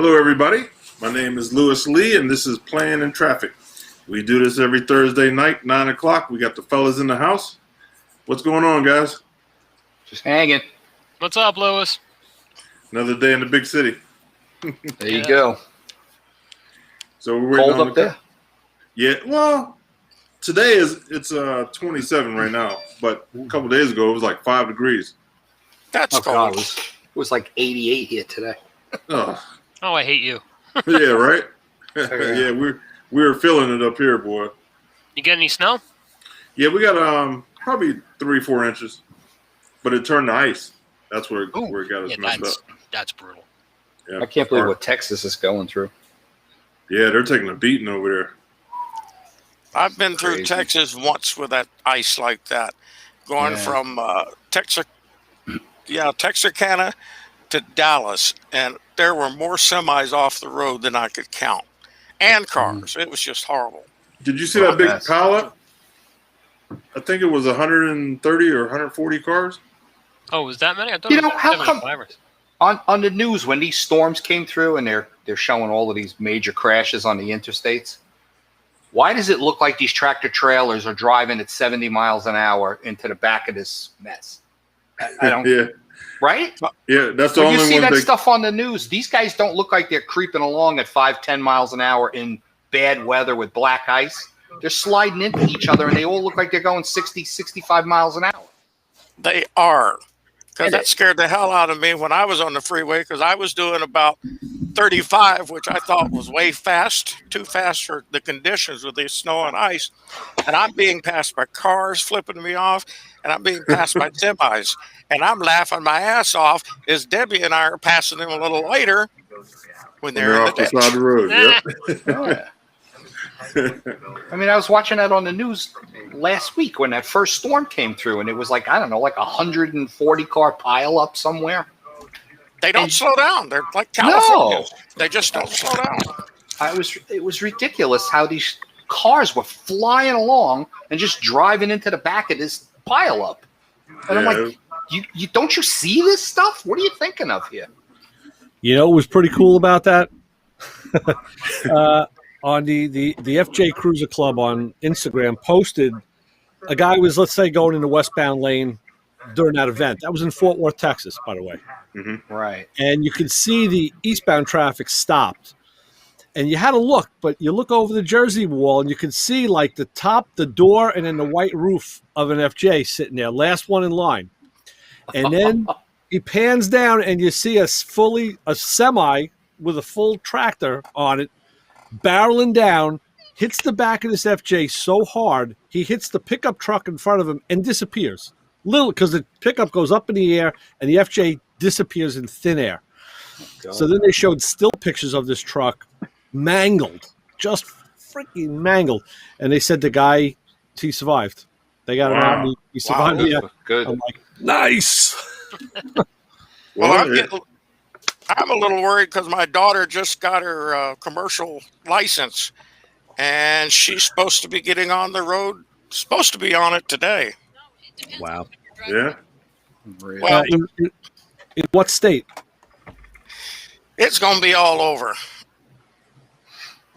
Hello, everybody. My name is Lewis Lee, and this is Playing in Traffic. We do this every Thursday night, 9 o'clock. We got the fellas in the house. What's going on, guys? Just hanging. What's up, Lewis? Another day in the big city. There you go. So we're waiting Cold on up there? Yeah, well, today it's 27 right now, but a couple days ago it was like 5 degrees. That's God, cold. it was like 88 here today. Oh, I hate you. yeah, right? Yeah. Yeah, we're feeling it up here, boy. You get any snow? Yeah, we got probably 3-4 inches, but it turned to ice. That's where it got us messed up. That's brutal. Yeah, I can't believe what Texas is going through. Yeah, they're taking a beating over there. I've been through Crazy. Texas once with that ice like that, going from Texarkana to Dallas, and there were more semis off the road than I could count, and cars. It was just horrible. Did you see that big pileup? I think it was 130 or 140 cars. Oh, was that many? I thought You it was know, how 75 come- or so. On the news, when these storms came through and they're showing all of these major crashes on the interstates, why does it look like these tractor trailers are driving at 70 miles an hour into the back of this mess? I don't. Yeah, Right? yeah, that's the When you only see one. that stuff on the news, these guys don't look like they're creeping along at 5-10 miles an hour in bad weather with black ice. They're sliding into each other, and they all look like they're going 60, 65 miles an hour. They are. Because that scared the hell out of me when I was on the freeway, because I was doing about 35, which I thought was way too fast for the conditions with the snow and ice. And I'm being passed by cars flipping me off, and I'm being passed by semis. And I'm laughing my ass off as Debbie and I are passing them a little later when they're in off the the ditch. side of the road. Yep. I mean, I was watching that on the news last week when that first storm came through, and it was like, I don't know, like 140 car pile up somewhere. They don't slow down. They're like California. They just don't slow down. It was ridiculous how these cars were flying along and just driving into the back of this pile up. And I'm like, you don't you see this stuff? What are you thinking of here? You know what was pretty cool about that? On the FJ Cruiser Club on Instagram posted a guy was, let's say, going in the westbound lane during that event. That was in Fort Worth, Texas, by the way. Mm-hmm. Right. And you could see the eastbound traffic stopped. And you had to look, but you look over the Jersey wall and you could see like the top, the door, and then the white roof of an FJ sitting there, last one in line. And then he pans down and you see a semi with a full tractor on it, barreling down, hits the back of this FJ so hard, he hits the pickup truck in front of him and disappears. Little, because the pickup goes up in the air and the FJ disappears in thin air. So then they showed still pictures of this truck mangled, just freaking mangled. And they said the guy, he survived. They got him out and he survived. Yeah. Good. I'm like, nice. Well, I'm a little worried because my daughter just got her commercial license, and she's supposed to be getting on the road, supposed to be on it today. Wow. Yeah. Well, In what state? it's going to be all over.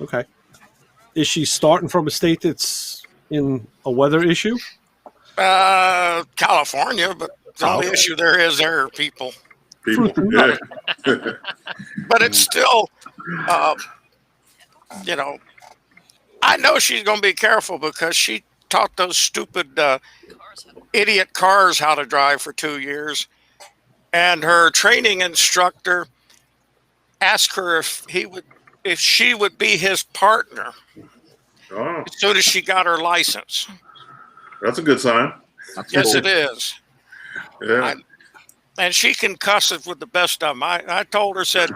Okay. Is she starting from a state that's in a weather issue? California, but the only issue there is there are people. Yeah. But it's still, I know she's going to be careful because she taught those stupid idiot cars how to drive for 2 years. And her training instructor asked her if she would be his partner Oh, as soon as she got her license. that's a good sign. Yes, it is. Yeah. And she can cuss it with the best of them. I told her, said,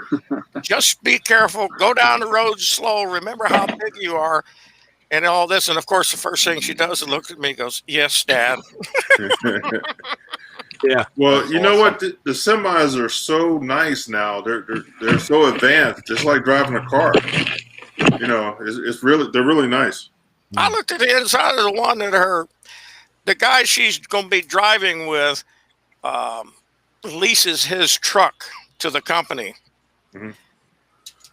just be careful. Go down the road slow. Remember how big you are and all this. And, of course, the first thing she does is look at me and goes, yes, Dad. Yeah. Well, you know what? The semis are so nice now. They're so advanced. It's like driving a car. You know, they're really nice. I looked at the inside of the one that the guy she's going to be driving with leases his truck to the company. Mm-hmm.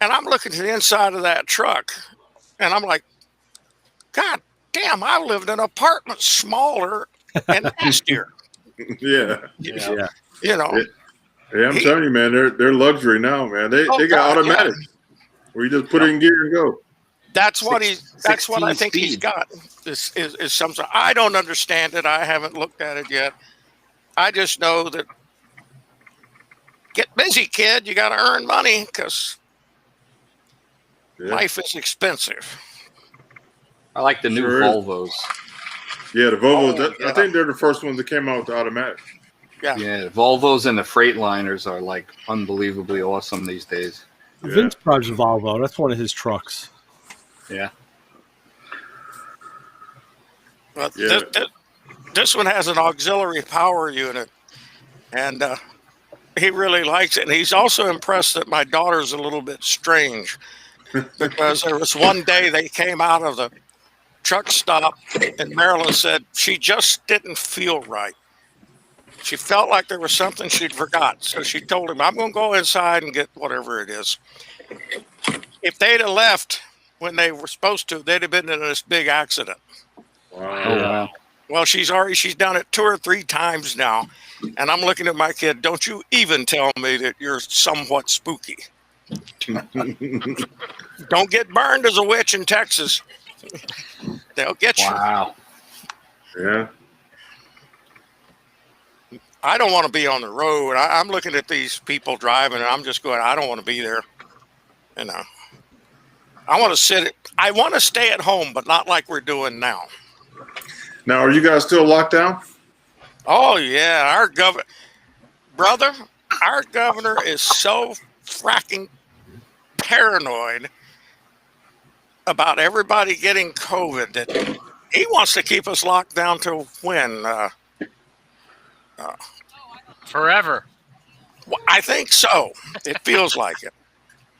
And I'm looking to the inside of that truck, and I'm like, God damn, I lived in an apartment smaller and nastier. Yeah. Yeah. You know, Yeah, I'm telling you, man, they're luxury now, man. They got God, automatic where you just put it in gear and go. that's what that's what I 16 think he's speed. got. Is some sort. I don't understand it. I haven't looked at it yet. I just know that get busy, kid. You got to earn money because life is expensive. I like the new Sure is. Volvos. Yeah, the Volvo. Oh, I think they're the first ones that came out with the automatic. Yeah. Yeah, Volvos and the Freightliners are like unbelievably awesome these days. Yeah. Vince drives a Volvo. That's one of his trucks. Yeah. But Yeah. this one has an auxiliary power unit, and he really likes it. And he's also impressed that my daughter's a little bit strange because there was one day they came out of the truck stop, and Marilyn said she just didn't feel right. She felt like there was something she'd forgot. So she told him, I'm going to go inside and get whatever it is. If they'd have left when they were supposed to, they'd have been in this big accident. Wow. Oh, wow. Well, she's done it 2 or 3 times now. And I'm looking at my kid, don't you even tell me that you're somewhat spooky. Don't get burned as a witch in Texas. They'll get you. Wow. Yeah. I don't want to be on the road. I'm looking at these people driving, and I'm just going, I don't want to be there. You know, I want to stay at home, but not like we're doing now. Now, are you guys still locked down? Oh, yeah. Our governor is so fracking paranoid about everybody getting COVID that he wants to keep us locked down till when? Forever. Well, I think so. It feels like it.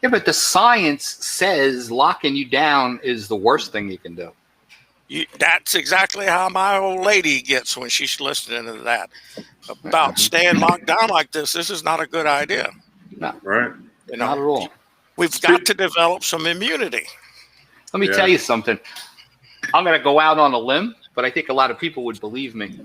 Yeah, but the science says locking you down is the worst thing you can do. That's exactly how my old lady gets when she's listening to that about staying locked down like this. This is not a good idea. No, Right. You not at know, all. we've got to develop some immunity. Let me tell you something. I'm going to go out on a limb, but I think a lot of people would believe me.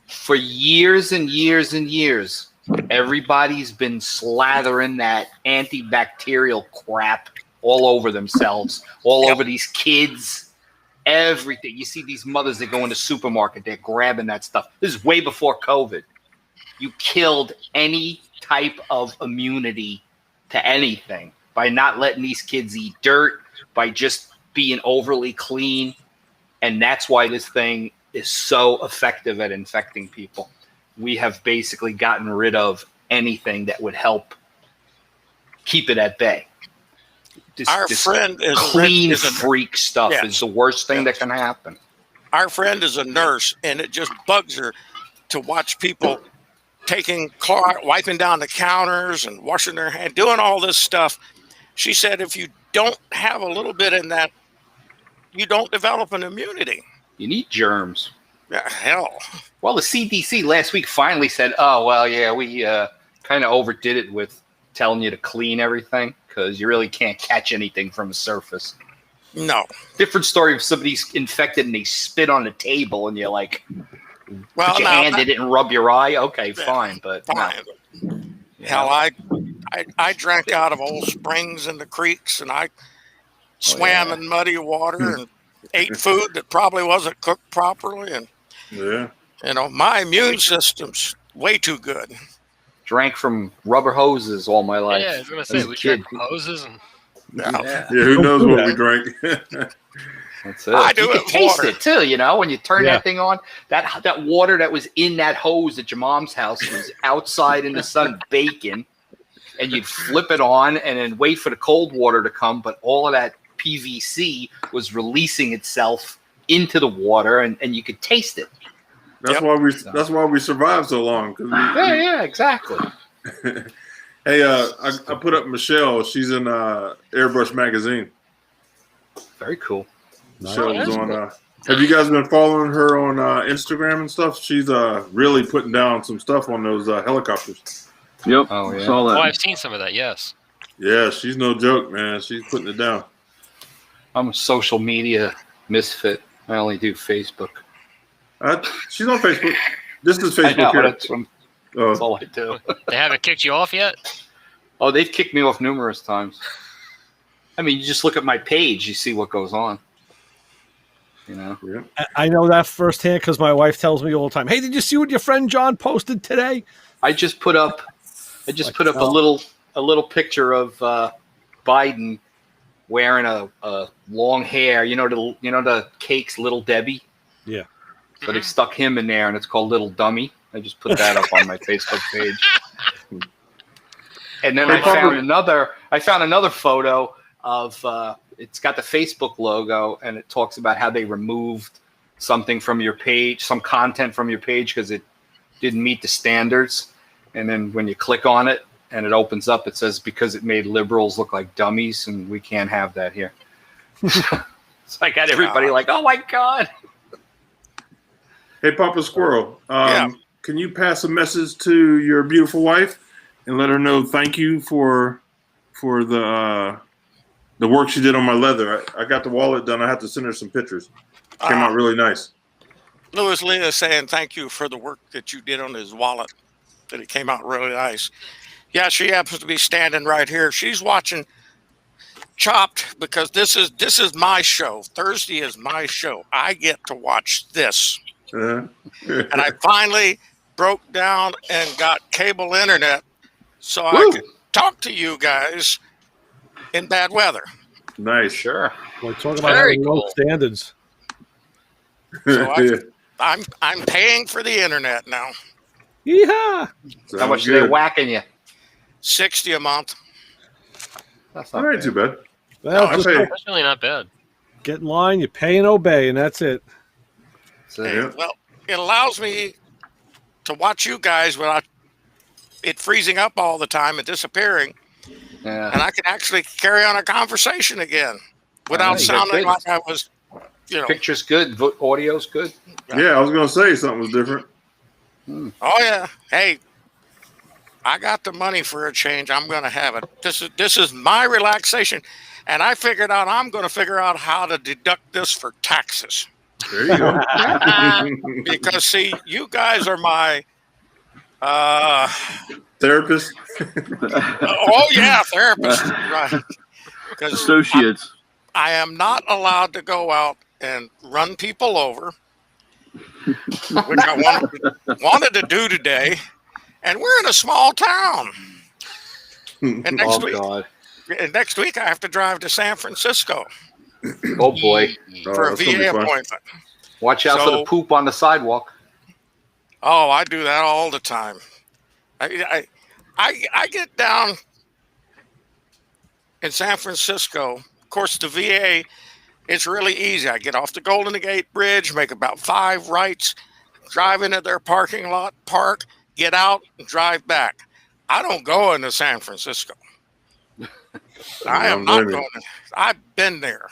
For years and years and years, everybody's been slathering that antibacterial crap all over themselves, all over these kids, everything. You see these mothers that go in the supermarket, they're grabbing that stuff. This is way before COVID. You killed any type of immunity to anything by not letting these kids eat dirt, by just being overly clean. And that's why this thing is so effective at infecting people. We have basically gotten rid of anything that would help keep it at bay. This friend is clean freak stuff is the worst thing that can happen. Our friend is a nurse, and it just bugs her to watch people wiping down the counters and washing their hands, doing all this stuff. She said if you don't have a little bit in that, you don't develop an immunity. You need germs. Yeah, hell. Well, the CDC last week finally said, oh, well, yeah, we kind of overdid it with telling you to clean everything because you really can't catch anything from the surface. No. Different story if somebody's infected and they spit on the table and you're like, well, put your hand in it and rub your eye. Okay, fine. But fine. No. Hell, I drank out of old springs and the creeks, and I swam in muddy water and ate food that probably wasn't cooked properly. And, you know, my immune system's way too good. Drank from rubber hoses all my life. Yeah, I was going to say, we drank from hoses. And who knows what we drank? That's it. I do you it can taste water. it too, you know, when you turn that thing on. That water that was in that hose at your mom's house was outside in the sun baking, and you'd flip it on and then wait for the cold water to come, but all of that PVC was releasing itself into the water, and you could taste it. That's why we survived so long. Yeah, exactly. Hey, I put up Michelle. She's in Airbrush Magazine. Very cool. Michelle was on. Have you guys been following her on Instagram and stuff? She's really putting down some stuff on those helicopters. Yep. Oh, yeah. Saw that. oh, I've seen some of that, yes. Yeah, she's no joke, man. She's putting it down. I'm a social media misfit. I only do Facebook. She's on Facebook. This is I Facebook know, here. that's all I do. They haven't kicked you off yet? Oh, they've kicked me off numerous times. I mean, you just look at my page, you see what goes on. You know? Yeah. I know that firsthand because my wife tells me all the time, "Hey, did you see what your friend John posted today?" I just put up a little picture of Biden wearing a long hair. You know the cakes, Little Debbie. Yeah. So they stuck him in there, and it's called Little Dummy. I just put that up on my Facebook page. And then I found another photo of it's got the Facebook logo, and it talks about how they removed something from your page, some content from your page because it didn't meet the standards. And then when you click on it and it opens up, it says because it made liberals look like dummies, and we can't have that here. So I got everybody like, "Oh my God." Hey, Papa Squirrel. Yeah. Can you pass a message to your beautiful wife and let her know thank you for the work she did on my leather? I got the wallet done. I have to send her some pictures. Came out really nice. Louis Lee is saying thank you for the work that you did on his wallet. That it came out really nice. Yeah, she happens to be standing right here. She's watching Chopped because this is my show. Thursday is my show. I get to watch this. And I finally broke down and got cable internet so I could talk to you guys in bad weather. Nice. Sure. We're talking about Very having cool. low standards. So I'm paying for the internet now. Yeehaw! How much are they whacking you? $60 a month. That's All not right, bad. too bad. Well, I just pay. That's really not bad. get in line, you pay and obey, and that's it. So, Yeah. Well, it allows me to watch you guys without it freezing up all the time and disappearing, yeah. and I can actually carry on a conversation again without Right. sounding Good. like I was, Picture's good, audio's good. Yeah, I was gonna say something was different. Oh yeah. Hey, I got the money for a change. I'm going to have it. This is my relaxation, and I figured out I'm going to figure out how to deduct this for taxes. There you go. Because see, you guys are my Therapist. oh yeah, therapist, right? Because Associates. I am not allowed to go out and run people over, which I wanted to do today. And we're in a small town. And God. next week I have to drive to San Francisco Oh boy. for a that's gonna be VA fun. appointment. Watch out for So- the poop on the sidewalk. Oh, I do that all the time. I get down in San Francisco. Of course, the VA, it's really easy. I get off the Golden Gate Bridge, make about 5 rights, drive into their parking lot, park, get out, and drive back. I don't go into San Francisco. I am not going. I've been there.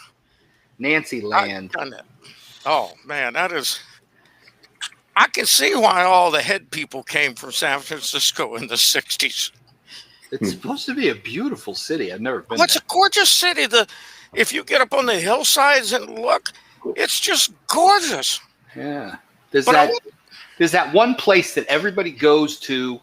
Nancy Land. I've done it. Oh man, that is. I can see why all the head people came from San Francisco in the '60s. It's supposed to be a beautiful city. I've never been Well, it's there. a gorgeous city. If you get up on the hillsides and look, it's just gorgeous. Yeah. There's But that one place that everybody goes to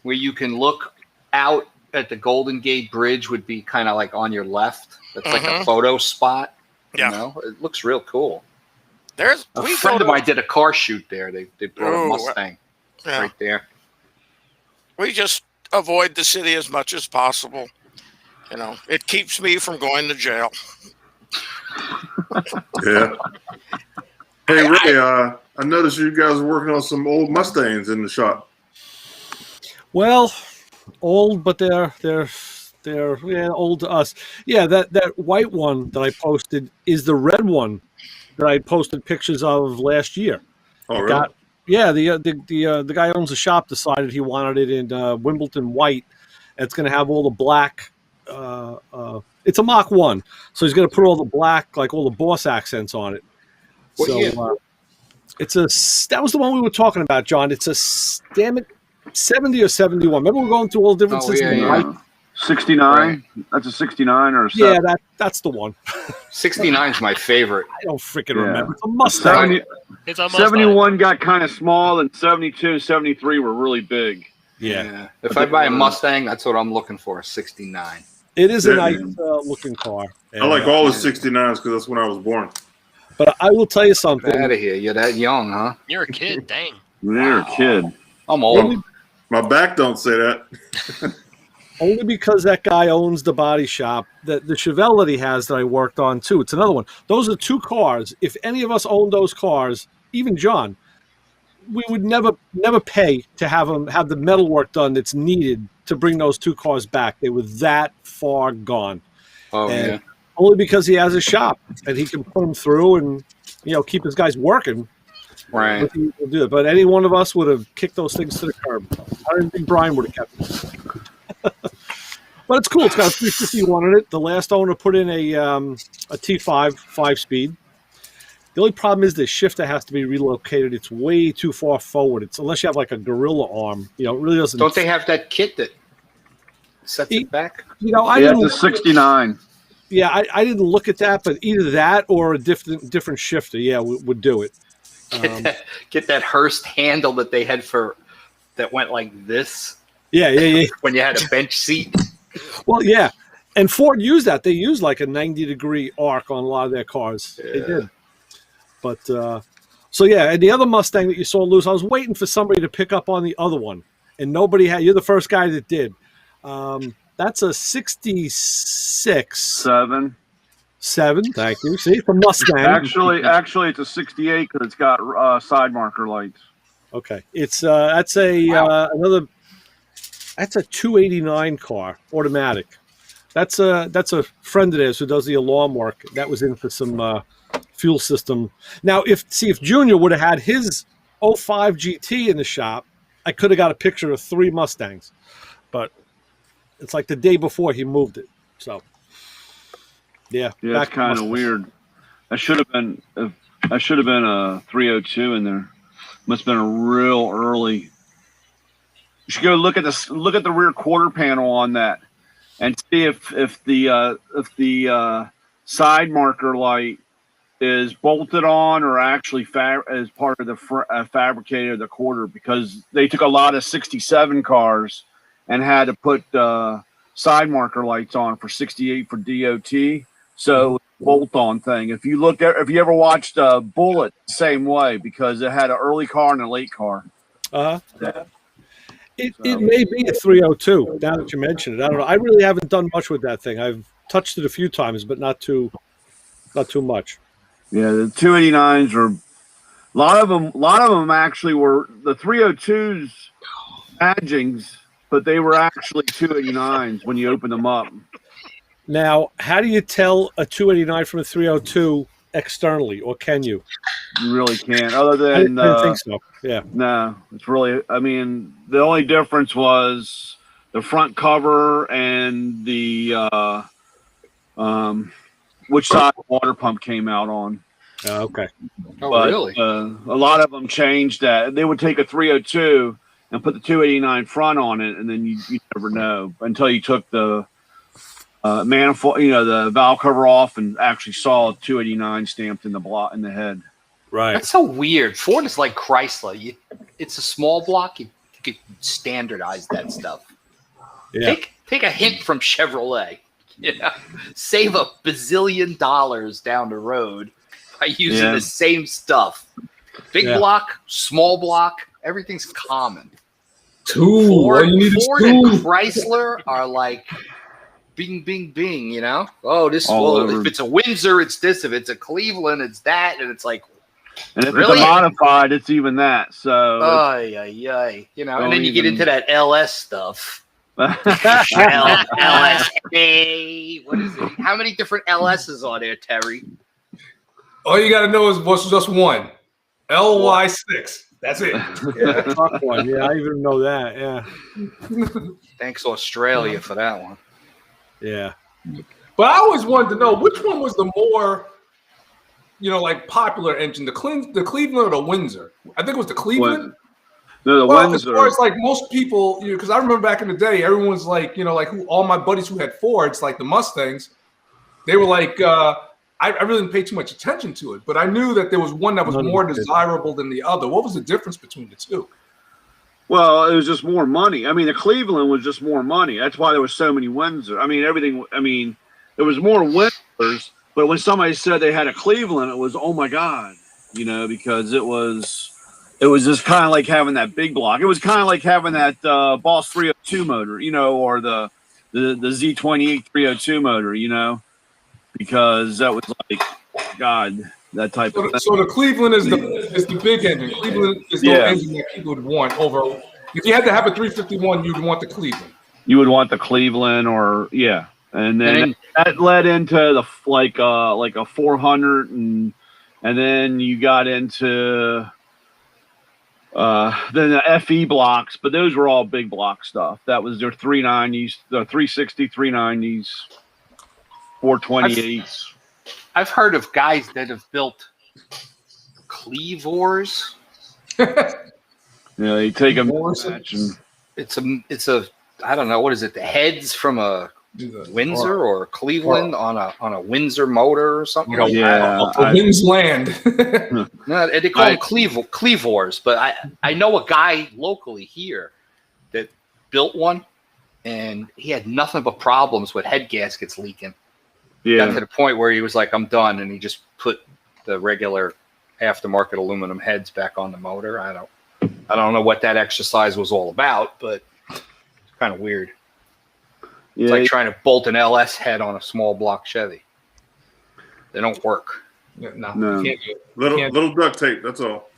where you can look out at the Golden Gate Bridge would be kind of like on your left. That's like a photo spot. Yeah. You know? It looks real cool. A We friend go of to- mine did a car shoot there. They brought Oh, a Mustang yeah. right there. We just avoid the city as much as possible. You know, it keeps me from going to jail. Yeah. Hey Ray, I noticed you guys are working on some old Mustangs in the shop. Well, old, but they're old to us. Yeah, that white one that I posted is the red one that I posted pictures of last year. Oh, really? The guy who owns the shop decided he wanted it in Wimbledon white. It's going to have all the black. It's a Mach 1, so he's going to put all the black, like all the boss accents on it. What year? That was the one we were talking about, John. It's a 70 or 71. Remember we're going through all the differences in the white? 69. That's a 69 or a 7. Yeah, that's the one. 69 is my favorite. I don't freaking Yeah. remember. It's a Mustang. 70, It's a Mustang. 71 got kind of small, and 72 and 73 were really big. Yeah. If I buy a Mustang, that's what I'm looking for. 69. It is a Yeah. nice looking car. I like all the 69s because that's when I was born. But I will tell you something. Get out of here. You're that young, huh? You're a kid. Dang. You're a kid. I'm old. My back don't say that. Only because that guy owns the body shop. The Chevelle that he has that I worked on too. It's another one. Those are two cars. If any of us owned those cars, even John, we would never pay to have the metal work done that's needed to bring those two cars back. They were that far gone. Oh, And yeah. only because he has a shop and he can put them through and keep his guys working. Right. He'll do it. But any one of us would have kicked those things to the curb. I don't think Brian would have kept them. But it's cool. It's got a 351 in it. The last owner put in a T5 5-speed. The only problem is the shifter has to be relocated. It's way too far forward. It's unless you have like a gorilla arm. It really doesn't. Don't they have that kit that sets it back? I Yeah, didn't. it's a 69. Yeah, I didn't look at that, but either that or a different shifter, would do it. Get that Hearst handle that they had that went like this Yeah. when you had a bench seat. Well, yeah, and Ford used that. They used like a 90-degree arc on a lot of their cars. Yeah. They did. But so yeah, and the other Mustang that you saw loose, I was waiting for somebody to pick up on the other one, and nobody had. You're the first guy that did. That's a 66. 7. Thank you. See, from Mustang. Actually, it's a 68 because it's got side marker lights. Okay, it's that's another. That's a 289 car, automatic. That's a friend of theirs who does the alarm work. That was in for some fuel system. Now, if Junior would have had his 05 GT in the shop, I could have got a picture of 3 Mustangs. But it's like the day before he moved it. So, yeah. Yeah, it's kind of weird. I should have been a 302 in there. Must have been a real early. You should go look at the rear quarter panel on that, and see if the side marker light is bolted on or actually as part of the fabricated the quarter, because they took a lot of 67 cars and had to put side marker lights on for 68 for DOT. So bolt-on thing. If you ever watched Bullet, same way, because it had an early car and a late car. It may be a 302. Now that you mention it, I don't know. I really haven't done much with that thing. I've touched it a few times, but not too much. Yeah, the 289s are a lot of them actually were the 302s badgings, but they were actually 289s when you open them up. Now, how do you tell a 289 from a 302 externally, or can you? You really can't. Other than I didn't think so. Yeah. No, it's really. I mean, the only difference was the front cover and the which side the water pump came out on. Okay. Oh, But, really? a lot of them changed that. They would take a 302 and put the 289 front on it, and then you never know until you took the manifold, the valve cover off, and actually saw 289 stamped in the head. Right. That's so weird. Ford is like Chrysler. It's a small block. You could standardize that stuff. Yeah. Take a hint from Chevrolet. Save a bazillion dollars down the road by using the same stuff. Big block, small block, everything's common. Ford and Chrysler are like bing, bing, bing, Oh, if it's a Windsor, it's this. If it's a Cleveland, it's that. And it's like, and if really? it's a modified, it's even that. So, and then you get into that LS stuff. LSA. What is it? How many different LSs are there, Terry? All you got to know is what's just one. LY6. That's it. Yeah, one. Yeah, I even know that. Yeah. Thanks, Australia, for that one. Yeah. But I always wanted to know which one was the more, popular engine, the Cleveland or the Windsor? I think it was the Cleveland. The Well, as Windsor. far as like most people, because I remember back in the day, everyone's like, like all my buddies who had Fords, like the Mustangs, they were like, I really didn't pay too much attention to it, but I knew that there was one that was more desirable than the other. What was the difference between the two? Well, it was just more money. I mean, the Cleveland was just more money. That's why there were so many Windsor. I mean, everything. I mean, there was more Windsors, but when somebody said they had a Cleveland, it was, oh my God, because it was just kind of like having that big block. It was kind of like having that Boss 302 motor, or the Z28 302 motor, because that was like, God, that type of thing. So the Cleveland is the big engine. Cleveland is the engine that people would want over. If you had to have a 351, you'd want the Cleveland. You would want the Cleveland, and then that led into the like a 400, and then you got into then the FE blocks, but those were all big block stuff. That was their 390s, the 360, 390s, 428s. I've heard of guys that have built Clevors. They take them. It's a I don't know, what is it? The heads from a Windsor or Cleveland on a Windsor motor or something. Windsland. No, they call them Clevors, but I know a guy locally here that built one, and he had nothing but problems with head gaskets leaking. Yeah. Got to the point where he was like, I'm done, and he just put the regular aftermarket aluminum heads back on the motor. I don't know what that exercise was all about, but it's kind of weird. It's like trying to bolt an LS head on a small block Chevy. They don't work. No. Little duct tape, that's all.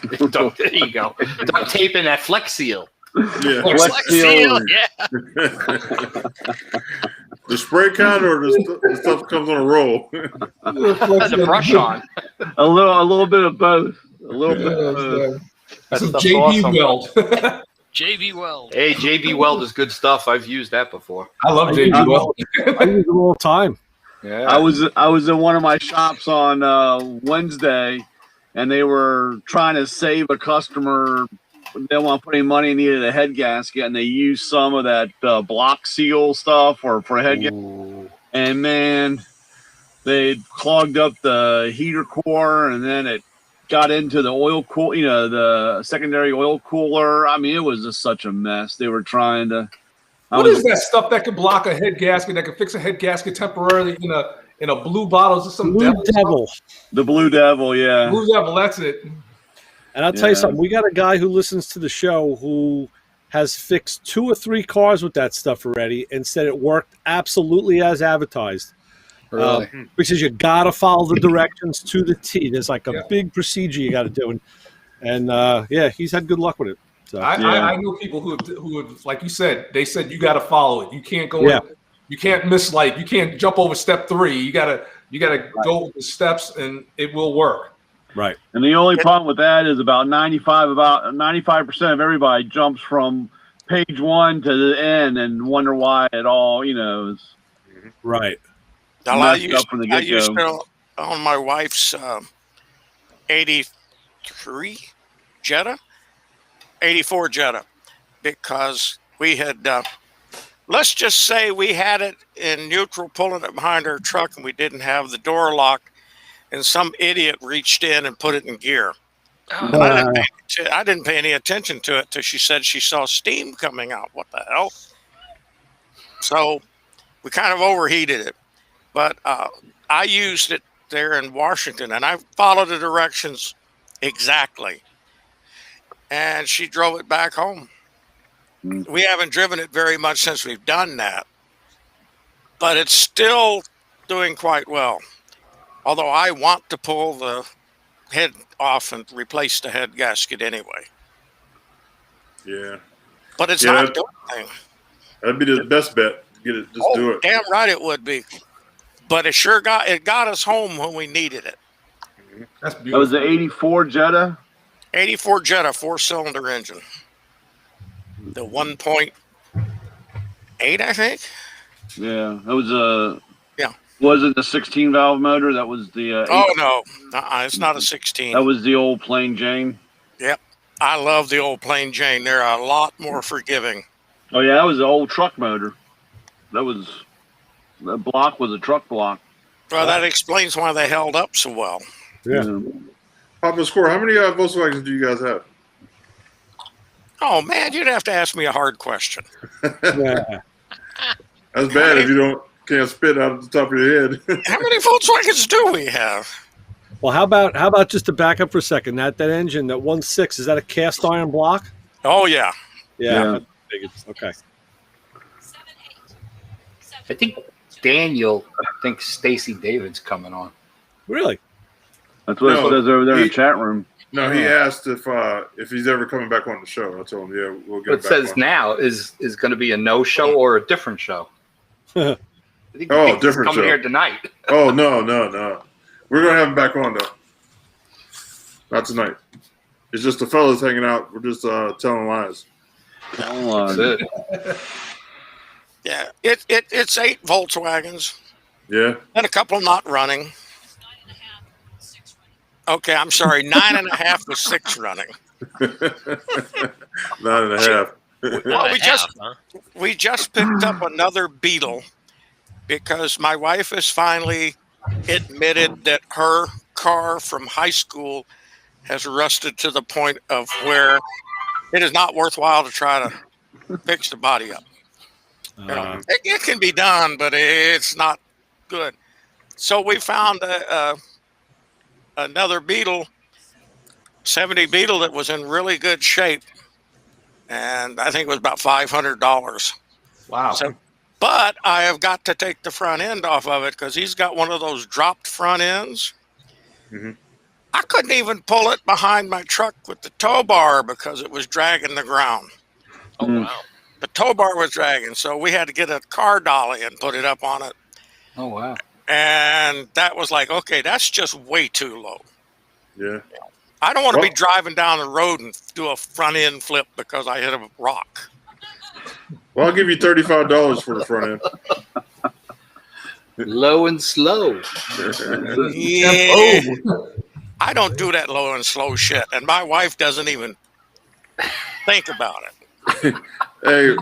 There you go. Duct tape and that Flex Seal. Yeah. Flex Seal, yeah. The spray can or the stuff comes on a roll? The brush on. A little bit of both. A little bit of both. That's JB Weld. JB Weld. Hey, JB Weld is good stuff. I've used that before. I love JB Weld. I use it all the time. Yeah. I was in one of my shops on Wednesday, and they were trying to save a customer. They didn't want to put any money and needed a head gasket, and they used some of that block seal stuff for a head gasket. And man, they clogged up the heater core, and then it got into the oil the secondary oil cooler. I mean, it was just such a mess. They were trying to. What is that stuff that could block a head gasket? That could fix a head gasket temporarily in a blue bottle? Is it some Blue Devil? The Blue Devil, yeah. Blue Devil, that's it. And I'll tell you something. We got a guy who listens to the show who has fixed 2 or 3 cars with that stuff already and said it worked absolutely as advertised. Really? Because you got to follow the directions to the T. There's like a big procedure you got to do. And he's had good luck with it. So, I know people who would, like you said, they said you got to follow it. You can't go in, you can't miss, like you can't jump over step 3. You gotta go with the steps and it will work. Right. And the only problem with that is about 95% of everybody jumps from page 1 to the end and wonder why it all, is right. Now, I used to on my wife's 83 Jetta, 84 Jetta, because we had, let's just say we had it in neutral, pulling it behind our truck, and we didn't have the door locked, and some idiot reached in and put it in gear. I didn't pay any attention to it till she said she saw steam coming out. What the hell? So we kind of overheated it. But I used it there in Washington, and I followed the directions exactly. And she drove it back home. We haven't driven it very much since we've done that. But it's still doing quite well. Although I want to pull the head off and replace the head gasket anyway. Yeah. But it's not doing anything. That'd be the best bet. Get it. Just do it. Damn right it would be. But it sure got us home when we needed it. That's beautiful. That was the 84 Jetta? 84 Jetta 4-cylinder engine. The 1.8, I think. Yeah, that was yeah. Wasn't the 16 valve motor? That was the. Oh no, it's not a 16. That was the old plain Jane. Yep, I love the old plain Jane. They're a lot more forgiving. Oh yeah, that was the old truck motor. That block was a truck block. Well, that explains why they held up so well. Yeah. Papa Score, how many Volkswagens do you guys have? Oh man, you'd have to ask me a hard question. Yeah. That's bad if you can't spit out of the top of your head. How many Volkswagens do we have? Well, how about just to back up for a second? That engine, that 1.6, is that a cast iron block? Oh yeah. Yeah. Okay. I think Daniel thinks Stacy David's coming on. Really? That's what No, it says over there in the chat room. No, he asked if he's ever coming back on the show. I told him, yeah, we'll get him What it back says on. now is going to be a no show or a different show. I think Oh, he's different coming show. here tonight. Oh, no. We're going to have him back on, though. Not tonight. It's just the fellas hanging out. We're just telling lies. That's it. Yeah. It's 8 Volkswagens Yeah? and a couple not running. Okay, I'm sorry. 9.5 with 6 running. 9.5. Well, we just picked up another Beetle because my wife has finally admitted that her car from high school has rusted to the point of where it is not worthwhile to try to fix the body up. You know, it can be done, but it's not good. So we found another Beetle, 70 Beetle that was in really good shape. And I think it was about $500. Wow. So, but I have got to take the front end off of it because he's got one of those dropped front ends. Mm-hmm. I couldn't even pull it behind my truck with the tow bar because it was dragging the ground. Oh, wow. The tow bar was dragging, so we had to get a car dolly and put it up on it. Oh, wow. And that was like, okay, that's just way too low. Yeah. I don't want to be driving down the road and do a front end flip because I hit a rock. Well, I'll give you $35 for the front end. Low and slow. Yeah. I don't do that low and slow shit, and my wife doesn't even think about it. Hey,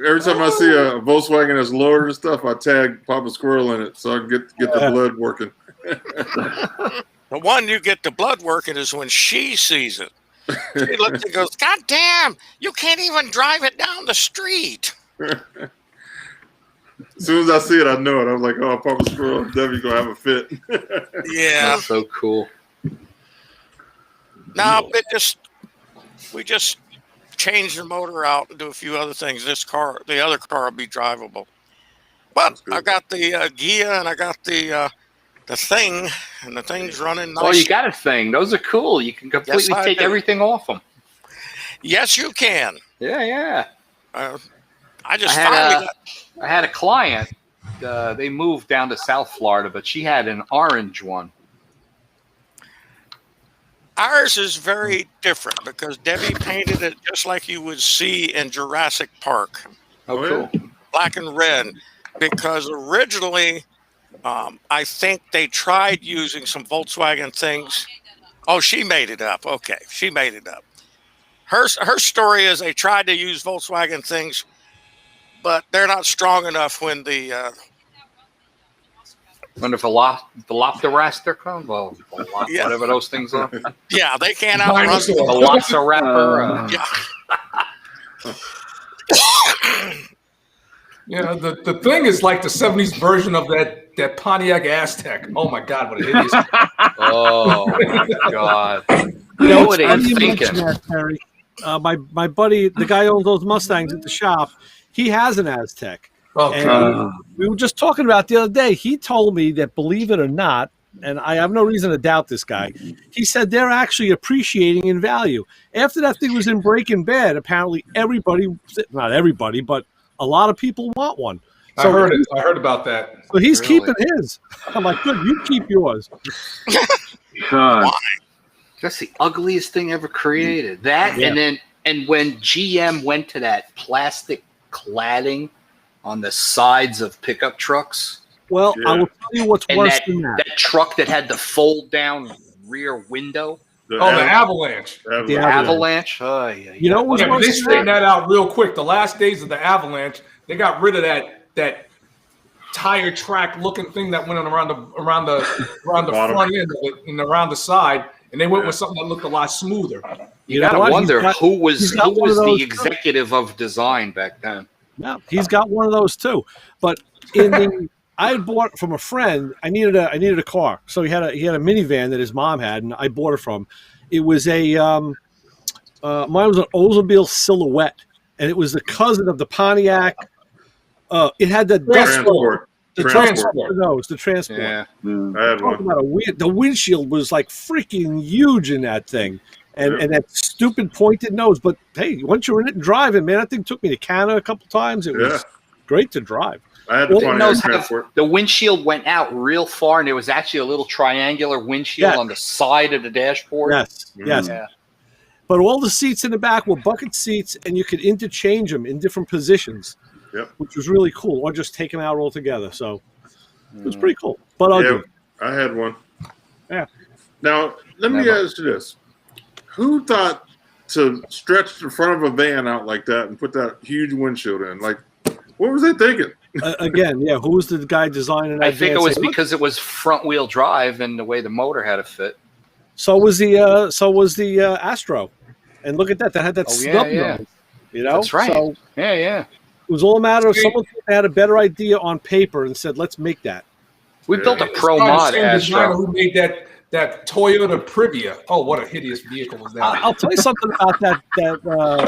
every time I see a Volkswagen that's lowered and stuff, I tag Papa Squirrel in it so I can get the blood working. The one you get the blood working is when she sees it. She looks and goes, God damn, you can't even drive it down the street. As soon as I see it, I know it. I'm like, oh, Papa Squirrel, Debbie gonna have a fit. Yeah. That's so cool. No, we just change the motor out and do a few other things. The other car will be drivable. But I got the Gia and I got the thing, and the thing's running nice. Oh, you got a thing. Those are cool. You can completely take everything off them. Yes, you can. Yeah. I had a client. They moved down to South Florida, but she had an orange one. Ours is very different because Debbie painted it just like you would see in Jurassic Park. Oh, cool. Black and red. Because originally, I think they tried using some Volkswagen things. Oh, she made it up. Okay, she made it up. Her story is they tried to use Volkswagen things, but they're not strong enough when the When the Velociraptor comes, whatever those things are. Yeah, they can't outrun the Velociraptor. Yeah, the thing is like the 70s version of that Pontiac Aztec. Oh my God, what a hideous. Oh my God. You know, What are you thinking? Terry. My buddy, the guy who owns those Mustangs at the shop, he has an Aztec. Oh, And we were just talking about the other day. He told me that, believe it or not, and I have no reason to doubt this guy, he said they're actually appreciating in value. After that thing was in Breaking Bad, apparently not everybody, but a lot of people want one. So I heard about that. So he's keeping his. I'm like, good, you keep yours. God. That's the ugliest thing ever created. That and when GM went to that plastic cladding on the sides of pickup trucks. Well, I will tell you what's And worse than that. That truck that had the fold down rear window. The Avalanche. The Avalanche. Oh, yeah. You know what? Yeah, but they straightened that out real quick. The last days of the Avalanche, they got rid of that tire track looking thing that went on around the front end of it and around the side, and they went with something that looked a lot smoother. You gotta wonder who was the executive of design back then. No, he's got one of those too. But I had bought from a friend. I needed a car, so he had a minivan that his mom had, and I bought it from. It was mine was an Oldsmobile Silhouette, and it was the cousin of the Pontiac. It had the Transport. The transport. Yeah. I had one. The windshield was like freaking huge in that thing. And that stupid pointed nose. But hey, once you're in it and driving, man, that thing took me to Canada a couple times. It was great to drive. I had the Pontiac Transport. The windshield went out real far, and there was actually a little triangular windshield on the side of the dashboard. Yes. Yeah. But all the seats in the back were bucket seats, and you could interchange them in different positions, which was really cool, or just take them out altogether. So it was pretty cool. But I had one. Yeah. Now, let me ask you this. Who thought to stretch the front of a van out like that and put that huge windshield in? Like, what was they thinking? Again, who was the guy designing that? I think it was because it was front wheel drive and the way the motor had to fit. So was the Astro, and look at that. That had that snub nose. You know, that's right. So It was all a matter of someone had a better idea on paper and said, "Let's make that." We built a pro mod Astro. Who made that Toyota Previa? Oh, what a hideous vehicle was that! I'll tell you something about that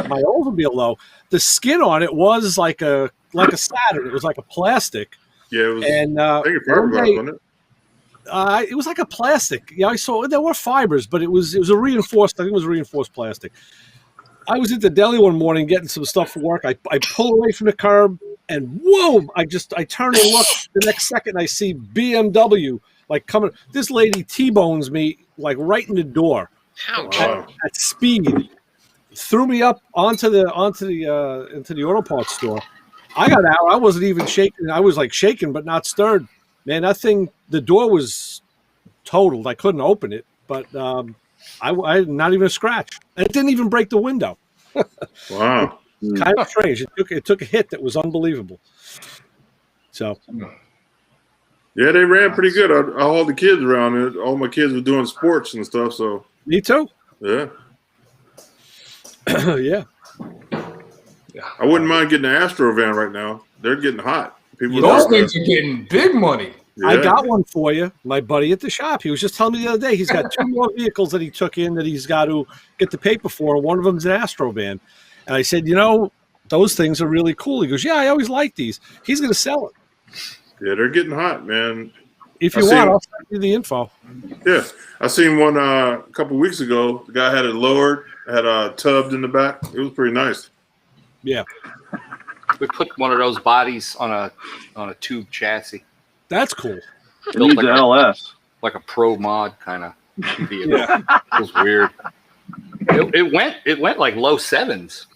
my Oldsmobile though. The skin on it was like a Saturn. It was like a plastic. Yeah, it was. And I think wasn't it? It was like a plastic. Yeah, I saw there were fibers, but it was a reinforced. I think it was reinforced plastic. I was at the deli one morning getting some stuff for work. I pull away from the curb and whoa! I turn and look. The next second, I see BMW like coming. This lady T-bones me like right in the door at speed. Threw me up into the auto parts store. I got out. I wasn't even shaking. I was like shaking, but not stirred. Man, that thing. The door was totaled. I couldn't open it, but I not even a scratch. And it didn't even break the window. Wow. Kind of strange. It took a hit that was unbelievable. So. Yeah, they ran pretty good. I hauled the kids around. And all my kids were doing sports and stuff. So. Me too. Yeah. Yeah. I wouldn't mind getting an Astro van right now. They're getting hot. Those things are getting big money. Yeah. I got one for you. My buddy at the shop. He was just telling me the other day he's got 2 more vehicles that he took in that he's got to get the paper for. One of them's an Astro van. And I said, those things are really cool. He goes, yeah, I always like these. He's going to sell it. Yeah, they're getting hot, man. If you want, I'll send you the info. Yeah. I seen one a couple weeks ago. The guy had it lowered, had tubbed in the back. It was pretty nice. Yeah. We put one of those bodies on a tube chassis. That's cool. It needs an LS. Like a pro mod kind of vehicle. It was weird. It went like low sevens.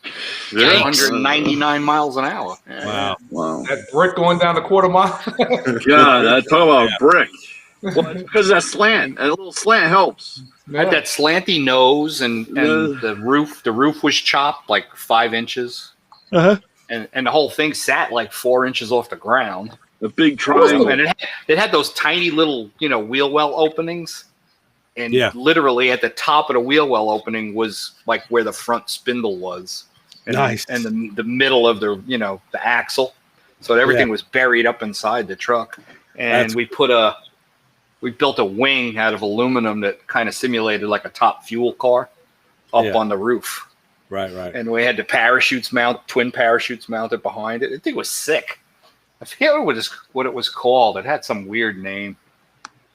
Yeah. 199 miles an hour. Yeah. Wow. That brick going down the quarter mile. Yeah, talk about brick. Well, because that slant, a little slant helps. Had that slanty nose and the roof was chopped like 5 inches. Uh-huh. And the whole thing sat like 4 inches off the ground. The big triangle. And it had those tiny little, wheel well openings. And literally at the top of the wheel well opening was like where the front spindle was. And, nice. And the middle of the, the axle. So everything was buried up inside the truck. And we built a wing out of aluminum that kind of simulated like a top fuel car up on the roof. Right. And we had the twin parachutes mounted behind it. The thing was sick. I forget what it was called. It had some weird name.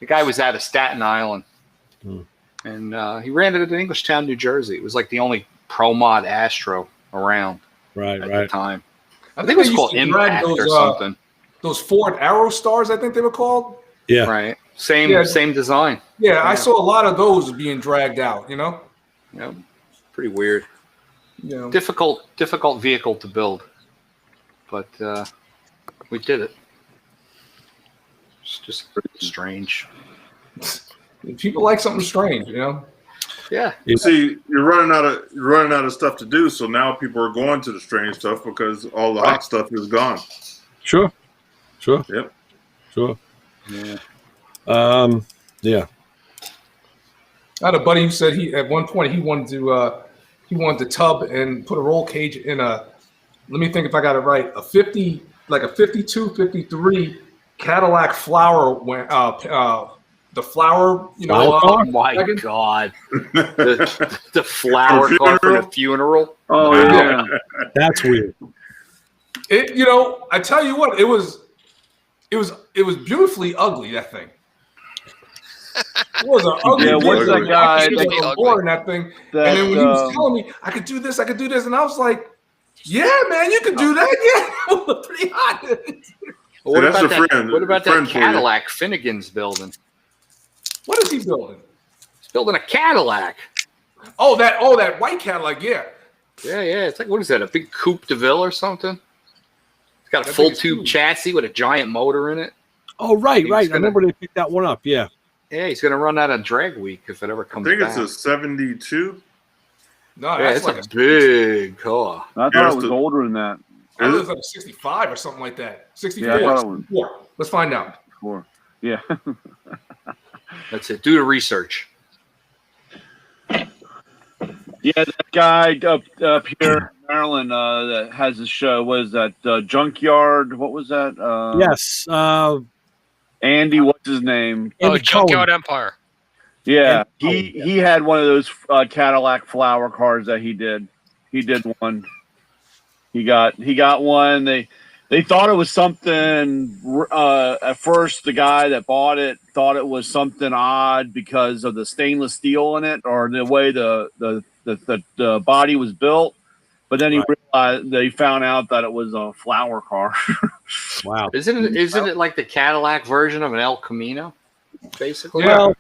The guy was out of Staten Island. And he ran it in Englishtown, New Jersey. It was like the only pro mod Astro around at the time. I think it was called Impact or something. Those Ford Aerostars, I think they were called. Yeah. Right. Same design. Yeah, I saw a lot of those being dragged out, Yeah. Pretty weird. Yeah. Difficult vehicle to build. But we did it. It's just strange. People like something strange, Yeah. See, you're running out of stuff to do, so now people are going to the strange stuff because all the hot stuff is gone. Sure. Yep. Sure. Yeah. Yeah. I had a buddy who said at one point he wanted to tub and put a roll cage in a. Let me think if I got it right. A 52, 53 Cadillac flower. The flower, Flower car? Oh my wagon. God. The flower car for the funeral. Oh Wow. yeah. That's weird. I tell you what, it was beautifully ugly, that thing. It was an ugly. Yeah, what's that guy in that thing? And then when he was telling me I could do this, and I was like, "Yeah, man, you can do that. Yeah, it was pretty hot." What that's about a that? friend- What about friend that for you. Cadillac Finnegan's building? What is he building? He's building a Cadillac. Oh, that white Cadillac. Yeah. Yeah. It's like, what is that? A big Coupe de Ville or something? It's got a That full thing is tube huge. chassis with a giant motor in it. Oh, right. He's I gonna- remember they picked that one up. Yeah. Yeah, he's gonna run that on drag week if it ever I comes think back. it's a 72. No, Yeah, that's it's like a big car. I thought it was older than that. I thought it was like a 65 or something like that. 64. Yeah, I thought it was 64. Let's find out. before. Yeah. That's it. Do the research. Yeah, that guy up here in Maryland that has his show was that Junkyard. What was that? Yes. Andy, what's his name? Oh, Andy Junkyard Cohen. Empire. Yeah, Andy Cohen, he had one of those Cadillac flower cars that he did. He did one. He got one. They thought it was something. At first, the guy that bought it thought it was something odd because of the stainless steel in it or the way the body was built. But then they found out that it was a flower car. Wow. Isn't it like the Cadillac version of an El Camino, basically? Yeah. Well,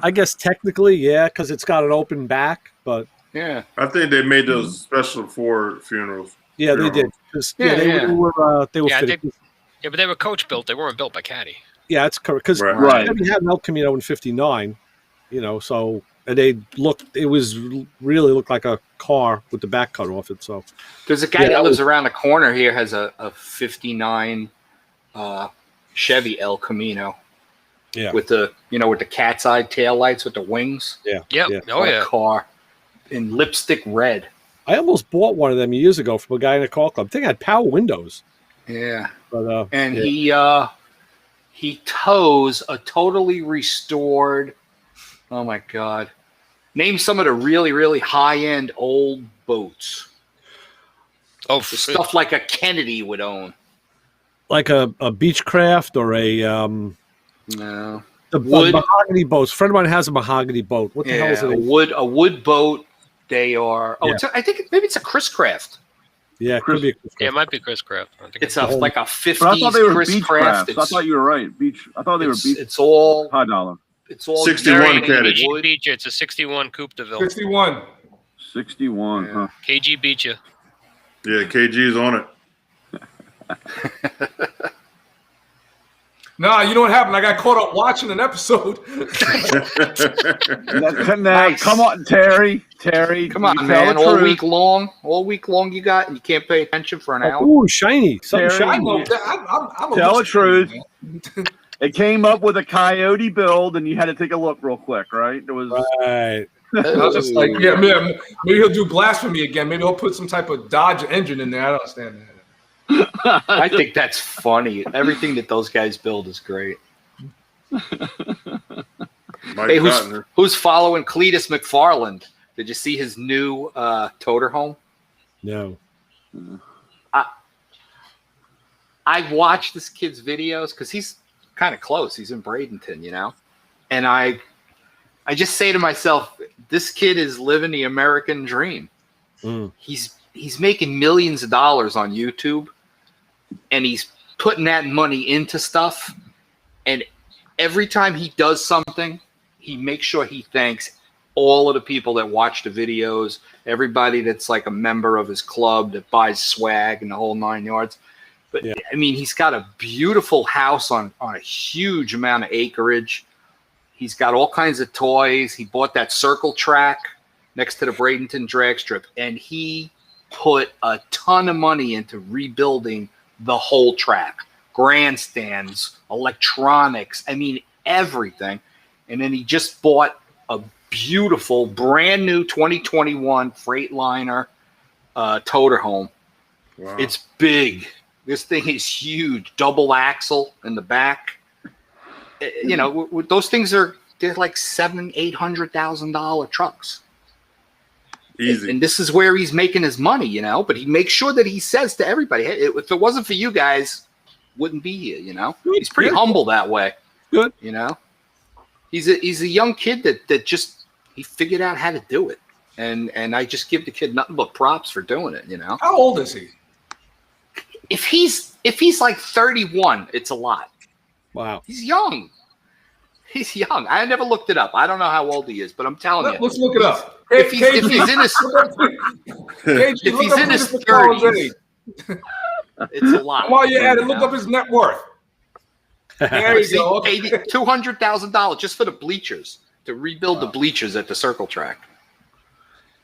I guess technically, yeah, because it's got an open back, but Yeah. I think they made those special for funerals. yeah, they did. 'Cause, Yeah, they yeah. were Yeah, fitted. Yeah, but they were coach built. They weren't built by Caddy. Yeah, that's correct. Because Right. we had an El Camino in '59, so and they looked. It was really looked like a car with the back cut off it. So Because the guy Yeah, that that lives was- around the corner here has a 59 Chevy El Camino. Yeah. With the with the cat's eye taillights with the wings. Yep. Yeah. Oh What a yeah. car in lipstick red. I almost bought one of them years ago from a guy in a car club. I think it had power windows, Yeah. but And yeah. he tows a totally restored. Oh my God! Name some of the really really high end old boats. Oh, The stuff like a Kennedy would own. like a Beechcraft or a No. the Wood. mahogany boats. A friend of mine has a mahogany boat. What the hell is Yeah, it? a wood boat. They are. Oh, Yeah. I think maybe it's a Chris Craft. Yeah, it could be. yeah, it might be Chris Craft. I think It's like a But I 50s thought they were Chris beach Craft. crafts. I thought you were right. I thought they were beach. It's all High dollar. it's all 61 very Caddy. KG beat you. It's a 61 Coupe de Ville. 61. 61. Yeah. Huh? KG beat you. Yeah, KG's on it. Nah, you know what happened? I got caught up watching an episode. Nice. Come on, Terry. Terry, Come on, you tell man! the All truth. week long, you got, and you can't pay attention for an hour. Ooh, shiny. Something Terry, I shiny. know that. I'm a Tell the loose truth. man. It came up with a coyote build, and you had to take a look real quick, right? It was. Right. I was just like, yeah, maybe he'll do blasphemy again. Maybe he'll put some type of Dodge engine in there. I don't understand that. I think that's funny. Everything that those guys build is great. Mike Hey, Cotton. who's following Cletus McFarland? Did you see his new toter home? No. I watched this kid's videos because he's kind of close. He's in Bradenton, and I just say to myself, this kid is living the American dream. Mm. He's making millions of dollars on YouTube, and he's putting that money into stuff. And every time he does something, he makes sure he thanks all of the people that watch the videos, everybody that's like a member of his club that buys swag and the whole 9 yards. But I mean, he's got a beautiful house on a huge amount of acreage. He's got all kinds of toys. He bought that circle track next to the Bradenton drag strip, and he put a ton of money into rebuilding the whole track. Grandstands, electronics, I mean, everything. And then he just bought a beautiful, brand new 2021 Freightliner toter home. Wow. It's big. This thing is huge. Double axle in the back. You know, those things they're like $700,000-$800,000 trucks. Easy. And this is where he's making his money, you know. But he makes sure that he says to everybody, "Hey, if it wasn't for you guys, wouldn't be here." You know, he's pretty humble that way. Good. You know, he's a young kid that just he figured out how to do it, and I just give the kid nothing but props for doing it. You know, How old is he? if he's like 31, it's a lot. Wow. He's young. He's young. I never looked it up. I don't know how old he is, but I'm telling you, Let's look it up. if he's in his if he's in his 30s, it's a lot. While you're at it, look up his net worth. There you go. Paid $200,000 just for the bleachers to rebuild the bleachers at the circle track.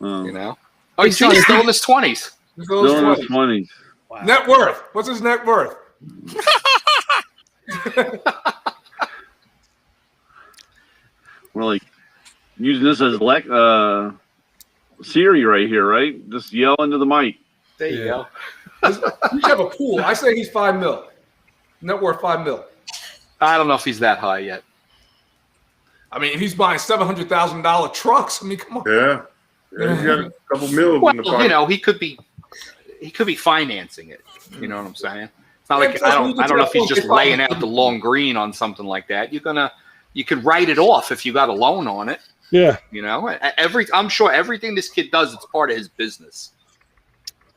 You know? Oh, he's still in his 20s. Still in his 20s. Wow. Net worth. What's his net worth? We're like using this as Siri right here, right? Just yell into the mic. There you go. You should have a pool. I say he's $5 million. Net worth $5 million. I don't know if he's that high yet. I mean, if he's buying $700,000 trucks, I mean, come on. Yeah. Yeah, he's got a couple mil Well, in the pocket. you know, he could be financing it. You know what I'm saying? It's not like I don't know if he's just laying out the long green on something like that. You could write it off if you got a loan on it. Yeah. You know, I'm sure everything this kid does, it's part of his business.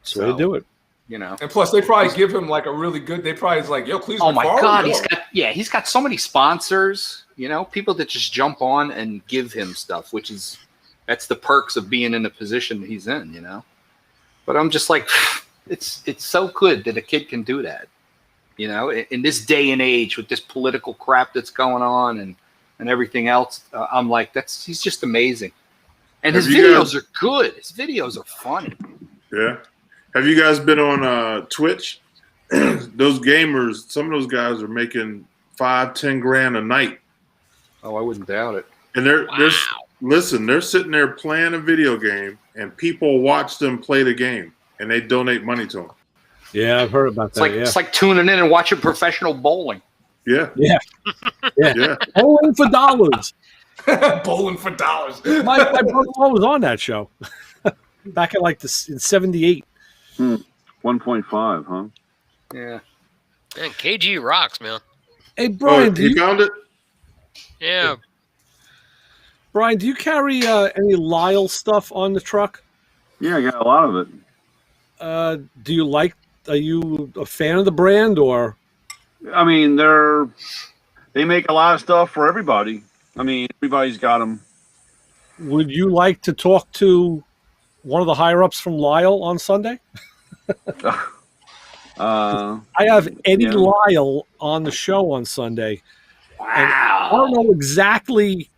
That's the way to do it. You know. And plus, they probably give him like a really good. They probably is like, yo, Cleveland. Oh my Farley, God, yo. he's got so many sponsors. You know, people that just jump on and give him stuff, that's the perks of being in the position he's in. You know, but I'm just like, it's so good that a kid can do that. You know, in this day and age with this political crap that's going on and everything else, I'm like, he's just amazing. And his videos are good. His videos are funny. Yeah. Have you guys been on Twitch? Those gamers, some of those guys are making $5-10 grand a night. Oh, I wouldn't doubt it. And they're sitting there playing a video game, and people watch them play the game, and they donate money to them. Yeah, I've heard about that. It's like tuning in and watching professional bowling. Yeah. Yeah. Yeah. Bowling for dollars. Bowling for dollars. My brother-in-law was on that show back in in 78. 1.5, huh? Yeah. Man, KG rocks, man. Hey, Brian, you found it? Yeah. Brian, do you carry any Lyle stuff on the truck? Yeah, I got a lot of it. Are you a fan of the brand or? I mean, they make a lot of stuff for everybody. I mean, everybody's got them. Would you like to talk to one of the higher ups from Lyle on Sunday? I have Eddie Lyle on the show on Sunday. Wow. I don't know exactly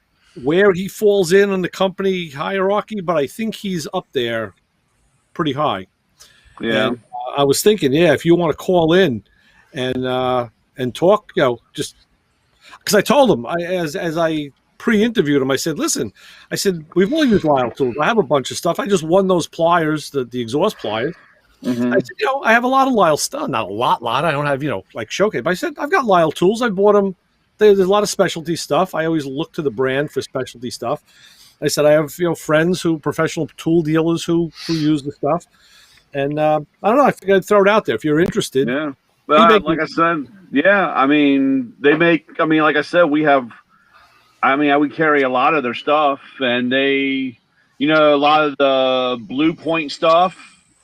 where he falls in on the company hierarchy, but I think he's up there pretty high. Yeah. And, I was thinking, if you want to call in and talk, just because I told him as I pre-interviewed him, I said, listen, we've all used Lyle tools. I have a bunch of stuff. I just won those pliers, the exhaust pliers. Mm-hmm. I said, I have a lot of Lyle stuff. Not a lot. I don't have, like showcase. But I said, I've got Lyle tools. I bought them. There's a lot of specialty stuff. I always look to the brand for specialty stuff. I said, I have, friends professional tool dealers who use the stuff. And I don't know. I figured I'd throw it out there if you're interested. Yeah. Well, like I said, I mean, like I said, we carry a lot of their stuff, and they, a lot of the Blue Point stuff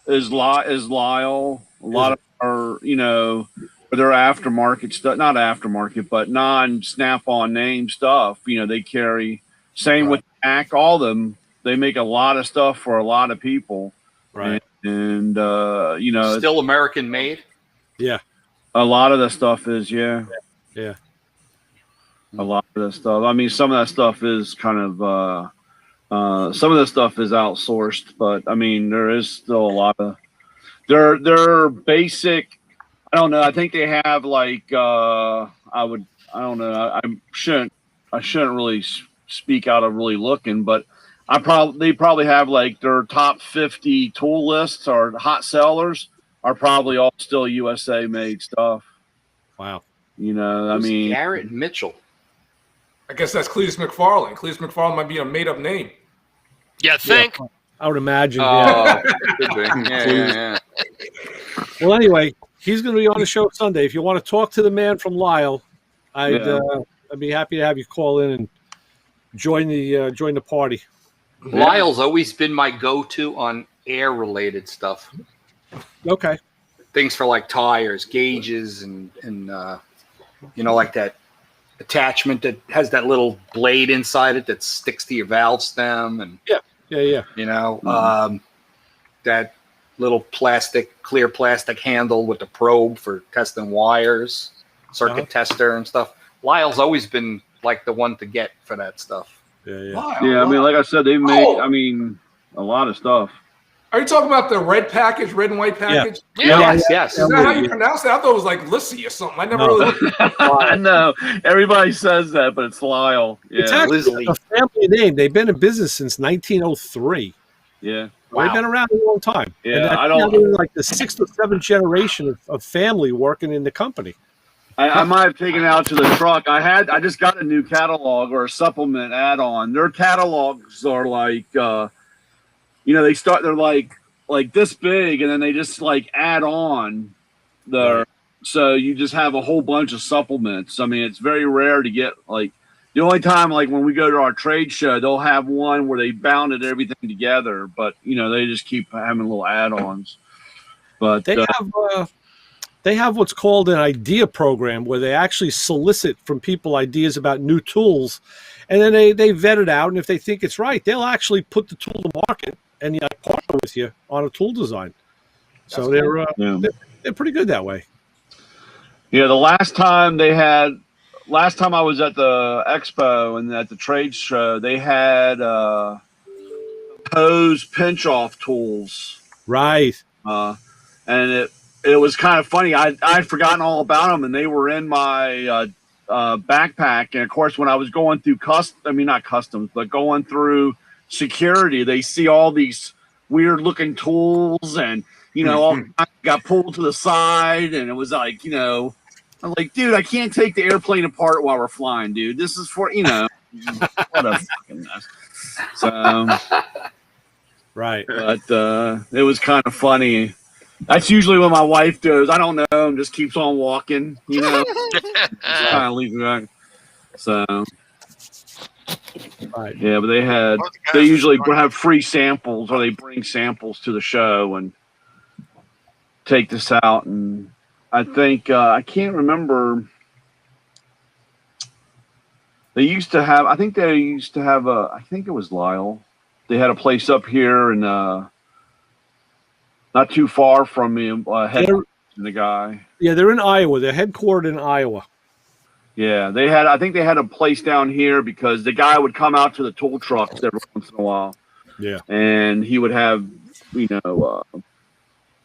is Lyle. A lot of our, their aftermarket stuff, not aftermarket, but non-snap-on name stuff, they carry. Same with Mac, all of them. They make a lot of stuff for a lot of people. Right. And still American made. Yeah. A lot of the stuff is, yeah. A lot of that stuff. I mean, some of that stuff is kind of some of that stuff is outsourced, but I mean, there is still a lot of they're basic. I don't know. I think they have like I don't know. I shouldn't really speak out of really looking, but they probably have like their top 50 tool lists or hot sellers are probably all still USA made stuff. Wow. You know, I Who's mean, Garrett Mitchell. I guess that's Cletus McFarlane. Cletus McFarlane might be a made-up name. You think? I would imagine. Yeah. Could be. Yeah. Well, anyway, he's going to be on the show Sunday. If you want to talk to the man from Lyle, I'd be happy to have you call in and join the party. Lyle's always been my go-to on air-related stuff. Okay. Things for like tires, gauges, and like that attachment that has that little blade inside it that sticks to your valve stem, and that little clear plastic handle with the probe for testing wires, circuit tester and stuff. Lyle's always been like the one to get for that stuff. Lyle, I mean, like I said, they've made, a lot of stuff. Are you talking about the red package, red and white package? Yes. Is that how you pronounce it? I thought it was like Lissy or something. I never really. I know. Everybody says that, but it's Lyle. Yeah. It's actually a family name. They've been in business since 1903. Yeah. Wow. They've been around a long time. Yeah, and they're like the 6th or 7th generation of family working in the company. I might have taken it out to the truck. I just got a new catalog or a supplement add-on. Their catalogs are like, they're like this big, and then they just like add on so you just have a whole bunch of supplements. I mean, it's very rare to get like the only time like when we go to our trade show, they'll have one where they bounded everything together, but they just keep having little add-ons. But they have what's called an idea program where they actually solicit from people ideas about new tools, and then they vet it out, and if they think it's right, they'll actually put the tool to market and partner with you on a tool design. So they're pretty good that way. Yeah, the last time I was at the expo and at the trade show, they had hose pinch off tools. Right. And it was kind of funny. I'd forgotten all about them, and they were in my backpack. And of course, when I was going through not customs, but going through security, they see all these weird looking tools, and all got pulled to the side, and it was like, I'm like, dude, I can't take the airplane apart while we're flying, dude. This is for what a fucking mess. So right, but it was kind of funny. That's usually what my wife does. I don't know, and just keeps on walking, just kind of leaves me back. So. Right. Yeah, but they usually have free samples, or they bring samples to the show and take this out. And I think I can't remember. I think it was Lyle. They had a place up here and not too far from me. The guy. Yeah, they're in Iowa. They're headquartered in Iowa. Yeah, I think they had a place down here because the guy would come out to the tool trucks every once in a while. Yeah. And he would have,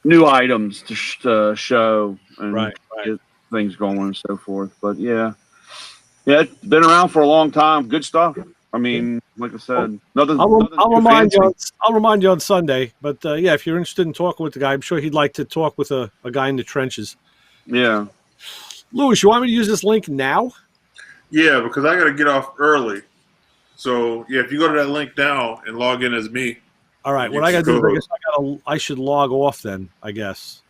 new items to show and get things going and so forth. But yeah, it's been around for a long time. Good stuff. I mean, like I said, I'll remind you on Sunday. But if you're interested in talking with the guy, I'm sure he'd like to talk with a guy in the trenches. Yeah. Louis, you want me to use this link now? Yeah, because I got to get off early. So, if you go to that link now and log in as me. All right. What I got to do is I should log off then, I guess.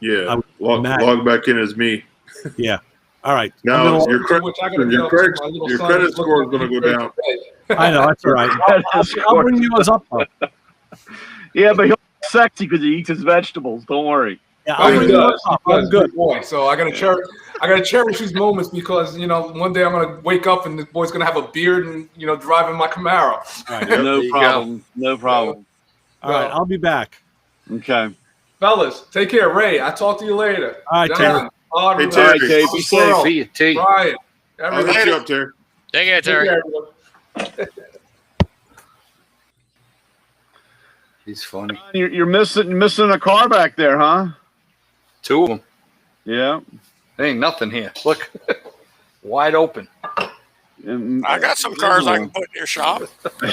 Yeah. Log back in as me. Yeah. All right. Now, your credit score is going to go down. I know. That's all right. I'll bring yours up, though. Yeah, but he'll be sexy because he eats his vegetables. Don't worry. Yeah, I'm good. Boy, so I gotta cherish these moments because one day I'm gonna wake up and this boy's gonna have a beard and driving my Camaro. All right, No problem. All right, I'll be back. Okay, fellas, take care. Ray, I'll talk to you later. All right, Terry. Hey, Terry. Be safe. See you, T. Brian, I'll hit you up, Terry. Take care, Take Terry. care, everyone. He's funny. You're missing a car back there, huh? 2 of them. Yeah. There ain't nothing here. Look, wide open. I got some cars I can put in your shop.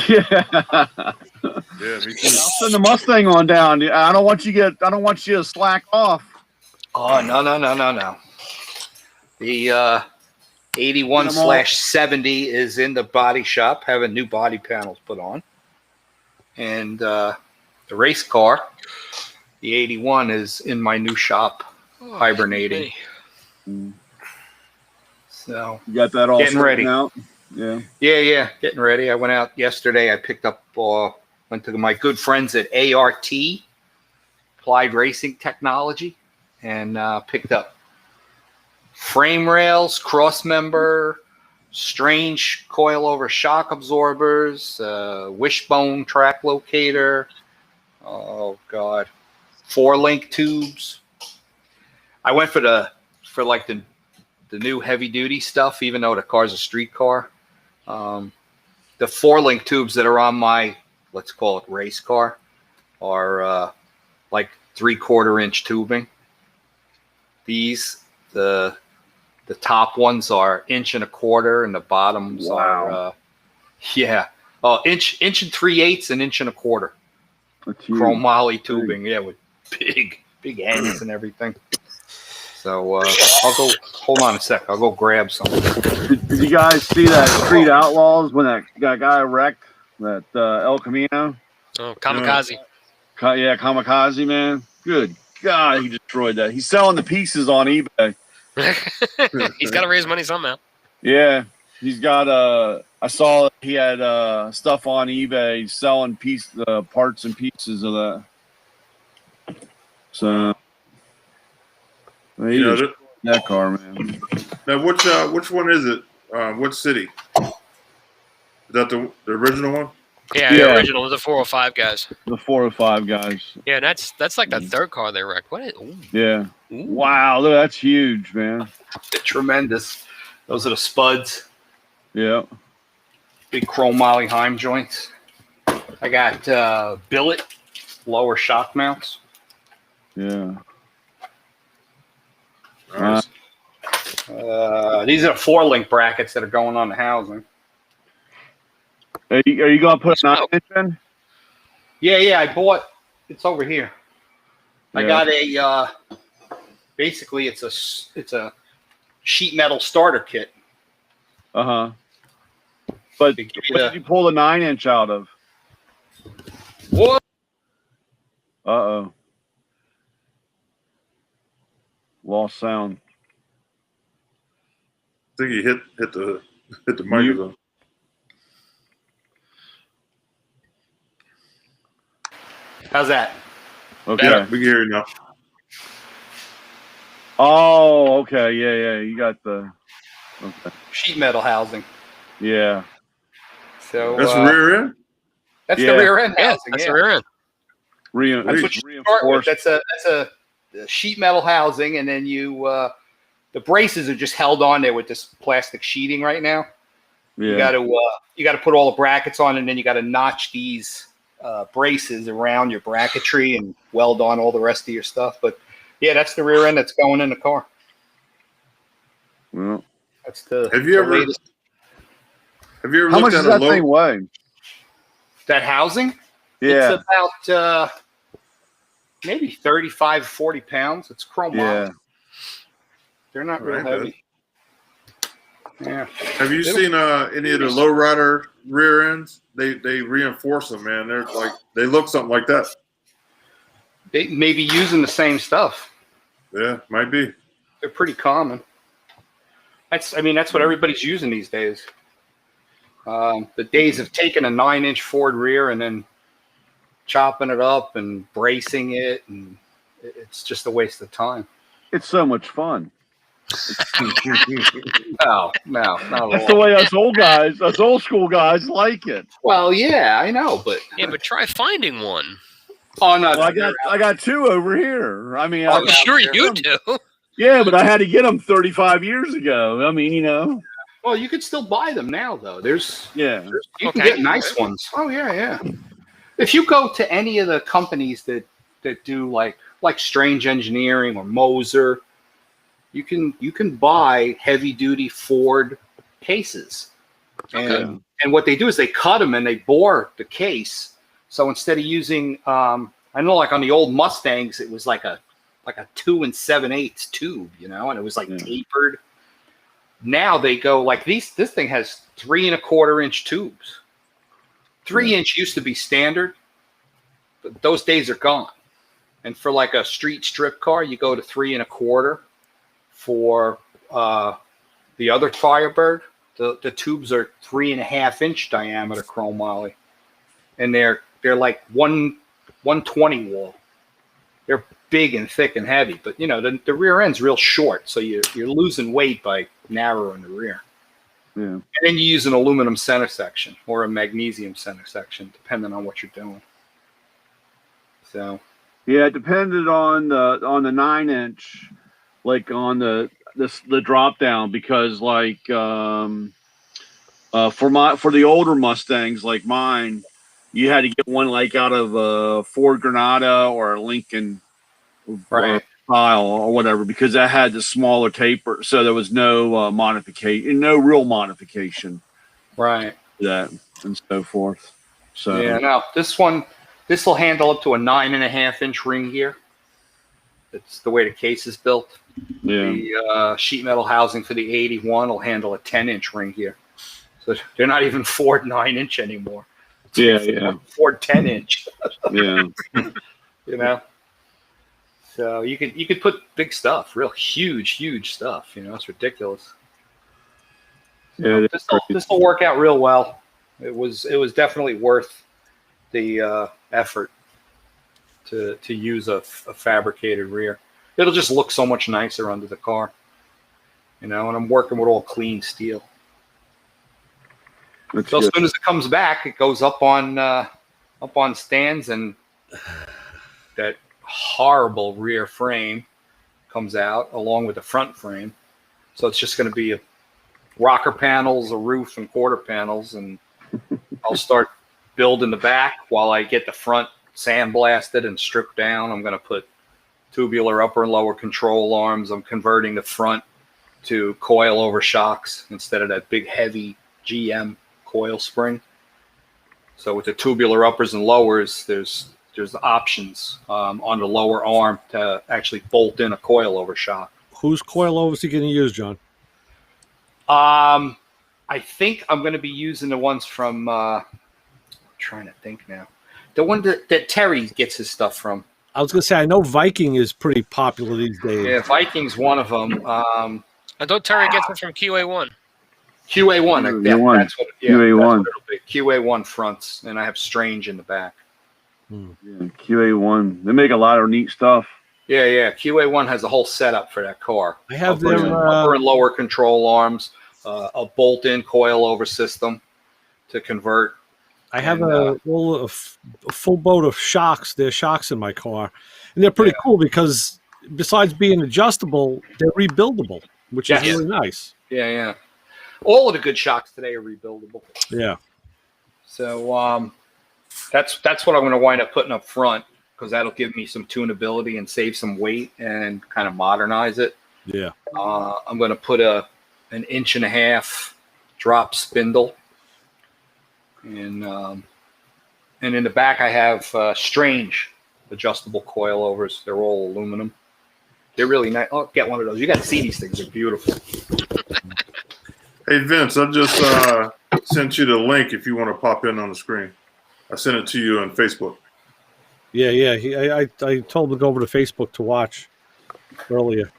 Yeah. Yeah, me too. I'll send the Mustang on down. I don't want you to slack off. Oh, no. The 81/70 is in the body shop, having new body panels put on. And the race car, the 81, is in my new shop, hibernating. So You got that all Getting ready. out? Yeah. yeah, getting ready. I went out yesterday. I picked up, went to my good friends at ART, Applied Racing Technology, and picked up frame rails, cross member, strange coilover shock absorbers, wishbone track locator. Oh God, 4-link tubes. I went for the new heavy duty stuff, even though the car's a street car. The 4-link tubes that are on my, let's call it race car, are like 3/4 inch tubing. These, the top ones are 1.25 inches, and the bottoms are inch and 3/8, an 1.25 inches. Chrome moly tubing, with big ends and everything. So I'll go. Hold on a sec. I'll go grab some. Did you guys see that Street Outlaws when that guy wrecked that El Camino? Oh, kamikaze. Yeah, Kamikaze, man. Good God, he destroyed that. He's selling the pieces on eBay. He's got to raise money somehow. Yeah, he's got I saw he had stuff on eBay selling parts and pieces of that. So he destroyed that car, man. Now, which one is it? What city? Is that the original one? Yeah, the original was the 405 guys. The 405 guys. Yeah, and that's like the third car they wrecked. What? Ooh. Yeah. Ooh. Wow, look, that's huge, man. Tremendous. Those are the spuds. Yeah. Big chrome moly Heim joints. I got billet lower shock mounts. Yeah. Nice. These are 4-link brackets that are going on the housing. Are you gonna put a 9-inch in? Yeah. I bought. It's over here. I Yeah. got a. Basically, it's a sheet metal starter kit. But what did you pull the 9-inch out of? What? Uh-oh. Lost sound. I think he hit the microphone. How's that? Okay. Yeah, we can hear you now. Oh, okay. Yeah. You got the. Okay. Sheet metal housing. Yeah. So That's the rear end. That's Yeah. the rear end Yeah, housing. that's the rear end. That's what you start with. That's a sheet metal housing, and then you the braces are just held on there with this plastic sheeting right now. Yeah. You got to put all the brackets on, and then you got to notch these braces around your bracketry and weld on all the rest of your stuff. But yeah, that's the rear end that's going in the car. Well, That's the. Have you the ever? latest. Have you ever how looked much at does a that thing weigh? That housing? Yeah. It's about maybe 35, 40 pounds. It's chrome moly. They're not real Right, heavy. Yeah. Have you seen any of the lowrider rear ends? They reinforce them, man. They're like they look something like that. They may be using the same stuff. Yeah, might be. They're pretty common. That's what everybody's using these days. The days of taking a 9-inch Ford rear and then chopping it up and bracing it, and it's just a waste of time. It's so much fun. No, not at That's all. the way us old school guys like it. Well, yeah, I know, but But try finding one. oh no, Well, I got two over here. I mean, I'm sure you do. yeah, but I had to get them 35 years ago. I mean, Well, you could still buy them now, though. Yeah. You can Okay. get nice ones. Oh yeah, yeah. If you go to any of the companies that do like Strange Engineering or Moser, you can buy heavy duty Ford cases, and what they do is they cut them and they bore the case. So instead of using, I know like on the old Mustangs, it was like a 2 7/8 tube, and it was like tapered. Now they go like these. This thing has 3 1/4 inch tubes. 3-inch used to be standard, but those days are gone. And for like a street strip car, you go to 3 1/4. For the other Firebird, the tubes are 3 1/2 inch diameter chromoly, and they're like 120 wall. They're big and thick and heavy, but the rear end's real short, so you're losing weight by narrowing the rear. Yeah. And then you use an aluminum center section or a magnesium center section, depending on what you're doing. So. Yeah, it depended on the 9-inch, like on the drop down, because like for the older Mustangs like mine, you had to get one like out of a Ford Granada or a Lincoln style or whatever, because that had the smaller taper, so there was no modification, no real modification, right? That and so forth. So yeah, now this will handle up to a 9 1/2 inch ring gear. It's the way the case is built. Yeah. The sheet metal housing for the 81 will handle a 10-inch ring gear. So they're not even Ford 9-inch anymore. Yeah. Ford 10-inch. Yeah. So you could put big stuff, real huge stuff. It's ridiculous. Yeah. This will work out real well. It was definitely worth the effort to use a fabricated rear. It'll just look so much nicer under the car, and I'm working with all clean steel. So as soon as it comes back, it goes up on stands, and that horrible rear frame comes out along with the front frame. So it's just going to be rocker panels, a roof, and quarter panels, and I'll start building the back while I get the front sandblasted and stripped down. I'm going to put tubular upper and lower control arms. I'm converting the front to coil-over shocks instead of that big, heavy GM coil spring. So with the tubular uppers and lowers, there's options on the lower arm to actually bolt in a coil-over shock. Whose coilovers are you going to use, John? I think I'm going to be using the ones from. I'm trying to think now. The one that Terry gets his stuff from. I was going to say, I know Viking is pretty popular these days. Yeah, Viking's one of them. I thought Terry gets it from QA1. QA1. QA1. That's what. Yeah, QA1. that's what it'll be. QA1 fronts, and I have Strange in the back. Yeah, QA1. They make a lot of neat stuff. Yeah. QA1 has a whole setup for that car. I have upper and lower control arms, a bolt-in coil-over system to convert. I have a full boat of shocks. There's shocks in my car, and they're pretty cool because besides being adjustable, they're rebuildable, which is really nice. Yeah. All of the good shocks today are rebuildable. Yeah. So that's what I'm going to wind up putting up front, because that'll give me some tunability and save some weight and kind of modernize it. Yeah. I'm going to put an 1.5 inch drop spindle. And in the back, I have Strange adjustable coilovers. They're all aluminum. They're really nice. Oh, get one of those. You got to see these things. They're beautiful. Hey, Vince, I just sent you the link if you want to pop in on the screen. I sent it to you on Facebook. Yeah. I told him to go over to Facebook to watch earlier.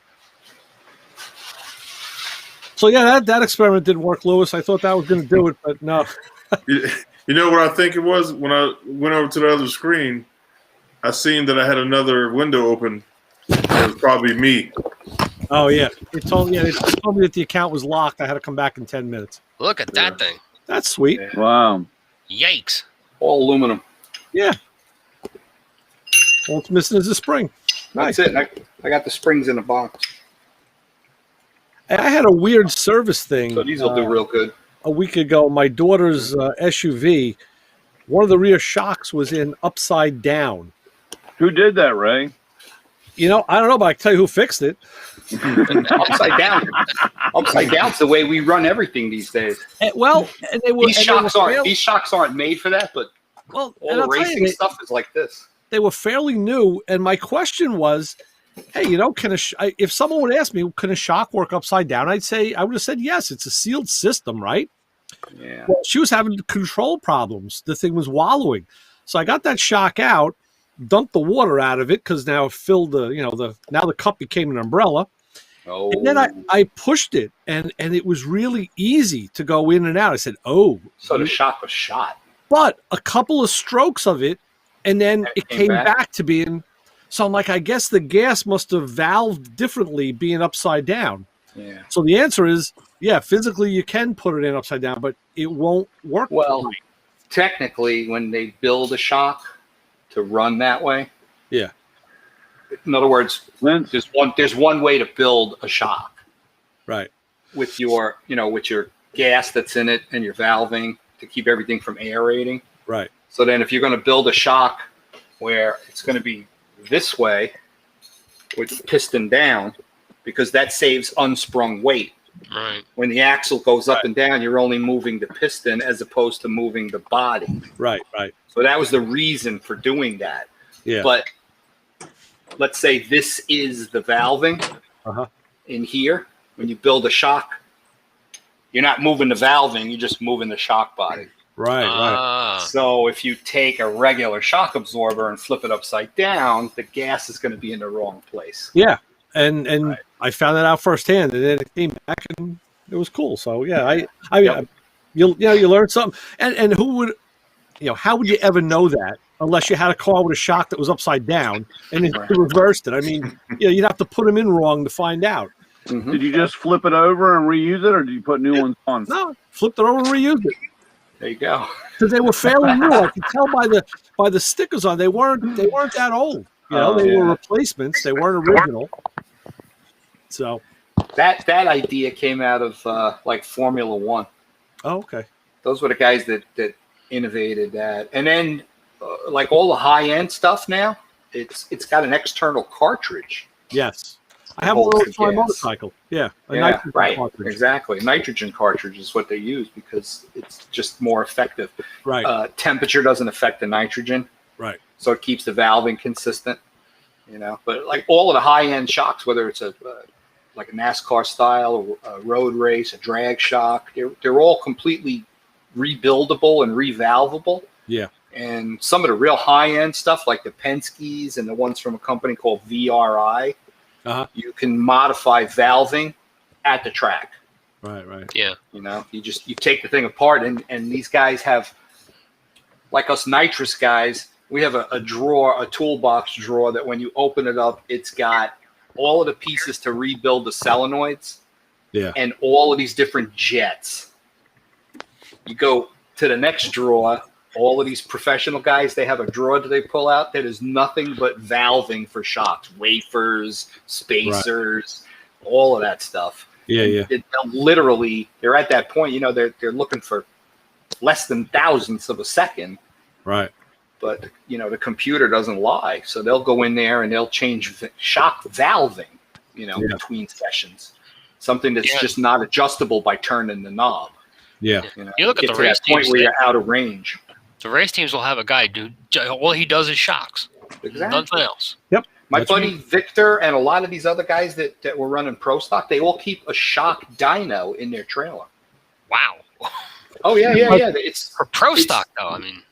So, yeah, that experiment didn't work, Lewis. I thought that was going to do it, but no. You know what I think it was? When I went over to the other screen, I seen that I had another window open. It was probably me. Oh, yeah. It told me that the account was locked. I had to come back in 10 minutes. Look at that thing. That's sweet. Yeah. Wow. Yikes. All aluminum. Yeah. All it's missing is a spring. Nice. That's it. I got the springs in the box. I had a weird service thing. So these will do real good. A week ago. My daughter's SUV, one of the rear shocks was in upside down. Who did that, Ray? You know, I don't know, but I can tell you who fixed it. Upside down. Upside down's the way we run everything these days. And they were These shocks aren't made for that, but well, all the racing stuff is like this. They were fairly new, and my question was, hey, you know, if someone would ask me, can a shock work upside down? I would have said yes. It's a sealed system, right? Yeah. Well, she was having control problems. The thing was wallowing, so I got that shock out, dumped the water out of it because now it filled now the cup became an umbrella. Oh. And then I pushed it, and it was really easy to go in and out. I said, oh. So the shock was shot. But a couple of strokes of it, and then it came back to being. So I'm like, I guess the gas must have valved differently being upside down. Yeah. So the answer is, yeah, physically you can put it in upside down, but it won't work. Well, technically, when they build a shock to run that way. Yeah. In other words, there's one way to build a shock. Right. With your gas that's in it and your valving to keep everything from aerating. Right. So then if you're going to build a shock where it's going to be this way with piston down, because that saves unsprung weight. Right. When the axle goes up and down, you're only moving the piston as opposed to moving the body. Right. So that was the reason for doing that. Yeah. But let's say this is the valving in here. When you build a shock, you're not moving the valving, you're just moving the shock body. Right. So if you take a regular shock absorber and flip it upside down, the gas is going to be in the wrong place. Yeah. And I found that out firsthand, and then it came back, and it was cool. So yeah, you learn something. And who would, how would you ever know that unless you had a car with a shock that was upside down and then you reversed it? I mean, you'd have to put them in wrong to find out. Mm-hmm. Did you just flip it over and reuse it, or did you put new ones on? No, flipped it over and reused it. There you go. Because they were fairly new. I could tell by the stickers on. They weren't that old. They were replacements. They weren't original. So that idea came out of like Formula One. Oh, okay. Those were the guys that innovated that. And then like all the high end stuff now, it's got an external cartridge. Yes. I have one on my motorcycle. Yeah. Right. Cartridge. Exactly. A nitrogen cartridge is what they use because it's just more effective. Right. Temperature doesn't affect the nitrogen. Right. So it keeps the valving consistent. But like all of the high end shocks, whether it's like a NASCAR style, a road race, a drag shock, they're all completely rebuildable and revalvable. Yeah. And some of the real high end stuff, like the Penske's and the ones from a company called VRI, you can modify valving at the track. Right. Yeah. You take the thing apart, and these guys have, like us nitrous guys, we have a drawer, a toolbox drawer that when you open it up, it's got all of the pieces to rebuild the solenoids. Yeah. And all of these different jets. You go to the next drawer, all of these professional guys, they have a drawer that they pull out that is nothing but valving for shocks, wafers, spacers, all of that stuff. Yeah. They're at that point, they're looking for less than thousandths of a second. Right. But, the computer doesn't lie. So they'll go in there and they'll change shock valving, between sessions. Something that's just not adjustable by turning the knob. Yeah. You look at the race point teams where you're out of range. The race teams will have a guy do all he does is shocks. Exactly. Nothing else. Yep. My buddy Victor and a lot of these other guys that were running pro stock, they all keep a shock dyno in their trailer. Wow. Oh yeah. It's for pro stock though. I mean,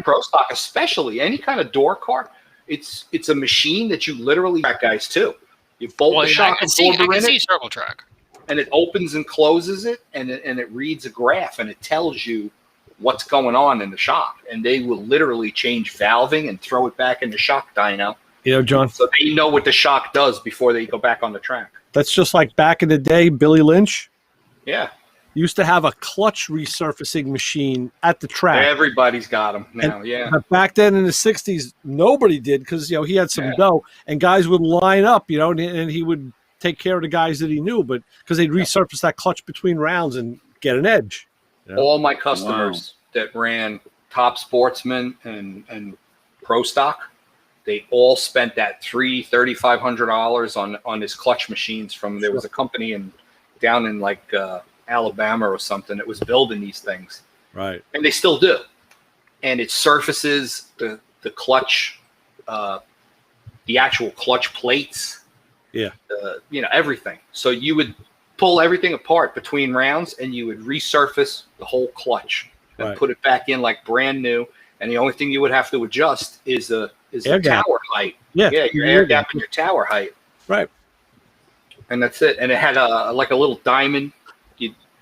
pro stock, especially any kind of door car. It's a machine that you literally track guys too. You bolt the shock absorber in it, circle track, and it opens and closes it, and it reads a graph, and it tells you what's going on in the shock, and they will literally change valving and throw it back in the shock dyno. John. So they know what the shock does before they go back on the track. That's just like back in the day, Billy Lynch. Yeah. Used to have a clutch resurfacing machine at the track. Everybody's got them now, But back then in the 60s, nobody did because, he had some dough, and guys would line up, and he would take care of the guys that he knew, but because they'd resurface that clutch between rounds and get an edge. You know? All my customers that ran Top Sportsman and Pro Stock, they all spent that $3,500 on his clutch machines from, there was a company down in like Alabama or something that was building these things. Right. And they still do. And it surfaces the clutch, the actual clutch plates. Yeah. Everything. So you would pull everything apart between rounds and you would resurface the whole clutch and put it back in like brand new. And the only thing you would have to adjust is the tower height. Yeah. Your air gap and your tower height. Right. And that's it. And it had a little diamond.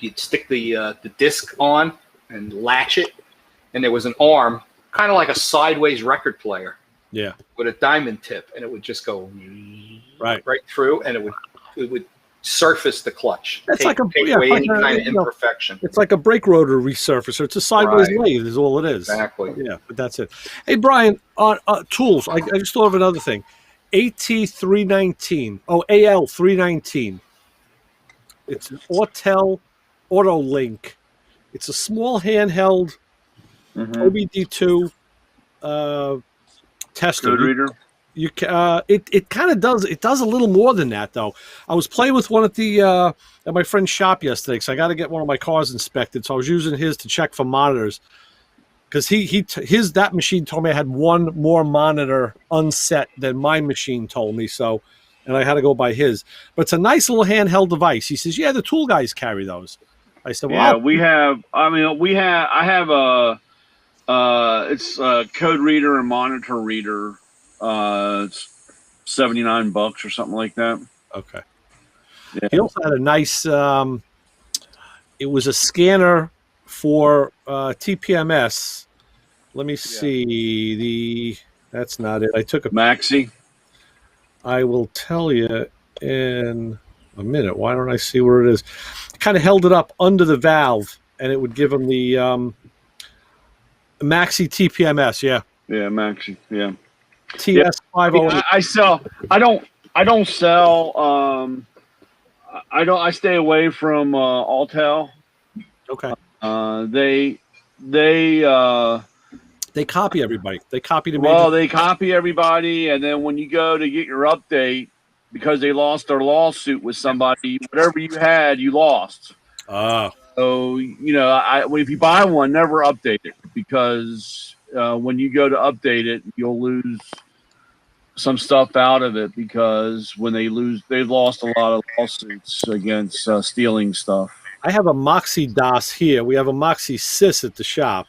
You'd stick the disc on and latch it. And there was an arm, kind of like a sideways record player. Yeah. With a diamond tip, and it would just go right through, and it would surface the clutch. That's take away any kind of imperfection. It's like a brake rotor resurfacer. It's a sideways lathe, is all it is. Exactly. Yeah, but that's it. Hey, Brian, tools. I just thought of another thing. AT319. Oh, AL319. It's an Autel AutoLink. It's a small handheld OBD2 tester. Code reader. It kind of does. It does a little more than that, though. I was playing with one at my friend's shop yesterday, because I got to get one of my cars inspected. So I was using his to check for monitors, because that machine told me I had one more monitor unset than my machine told me. So, and I had to go by his. But it's a nice little handheld device. He says, "Yeah, the tool guys carry those." I said, "Well, yeah, we have. I mean, I have a. It's a code reader and monitor reader. It's $79 or something like that. Okay. Yeah. He also had a nice. It was a scanner for TPMS. Let me see That's not it. I took a Maxi. I will tell you in a minute. Why don't I see where it is? Kind of held it up under the valve, and it would give him the Maxi TPMS. Yeah. Yeah, Maxi. Yeah. TS508. I sell. I don't sell. I stay away from Autel. Okay. They copy everybody. They copy the. Well, they copy everybody, and then when you go to get your update, because they lost their lawsuit with somebody, whatever you had, you lost. Oh. So if you buy one, never update it, because when you go to update it, you'll lose some stuff out of it, because when they've lost a lot of lawsuits against stealing stuff. I have a Moxie DOS here. We have a Moxie Sys at the shop.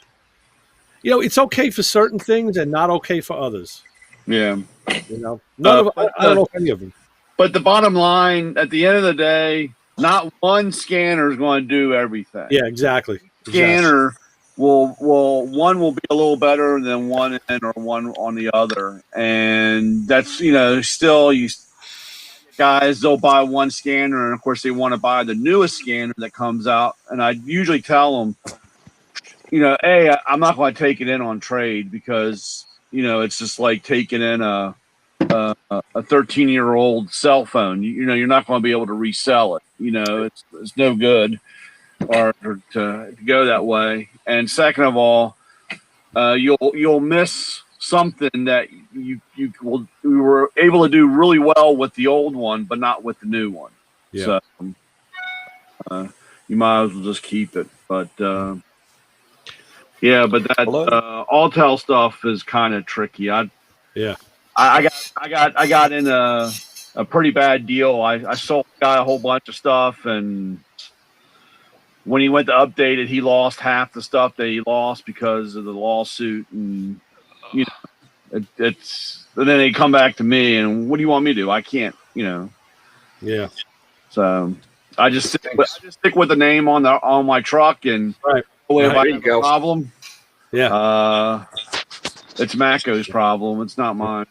It's okay for certain things and not okay for others. Yeah. I don't know any of them. But the bottom line, at the end of the day, not one scanner is going to do everything. Yeah, exactly. Scanner one will be a little better than one end or one on the other, and that's still guys, they'll buy one scanner, and of course they want to buy the newest scanner that comes out, and I usually tell them, hey, I'm not going to take it in on trade, because it's just like taking in a 13-year-old cell phone. You're not going to be able to resell it. It's no good or to go that way. And second of all, you'll miss something that you were able to do really well with the old one, but not with the new one. Yeah. So you might as well just keep it. But but that Autel stuff is kind of tricky. I got in a pretty bad deal. I sold the guy a whole bunch of stuff, and when he went to update it, he lost half the stuff that he lost because of the lawsuit, and it's. And then they come back to me, and what do you want me to do? I can't, Yeah. So I just stick with the name on my truck, and right. If I have a problem, yeah, it's Maco's problem. It's not mine.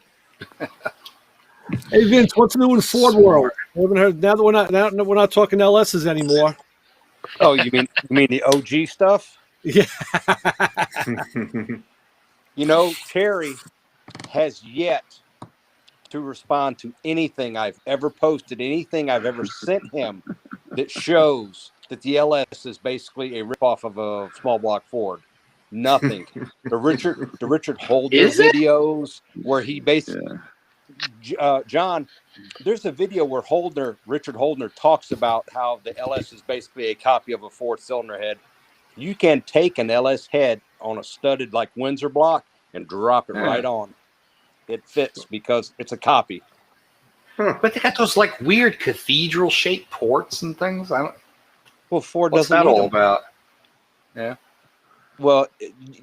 Hey Vince, what's new in Ford world? I haven't heard. Now that we're not talking LSs anymore. Oh, you mean the OG stuff? Yeah. Terry has yet to respond to anything I've ever posted, anything I've ever sent him that shows that the LS is basically a ripoff of a small block Ford. Nothing. The Richard Holder Is it? videos where he basically, Yeah. John, there's a video where Richard Holdner talks about how the LS is basically a copy of a Ford cylinder head. You can take an LS head on a studded like Windsor block and drop it right on. It fits because it's a copy. But they got those like weird cathedral shaped ports and things. I don't. Well, Ford What's doesn't that need all them. about? Yeah. Well,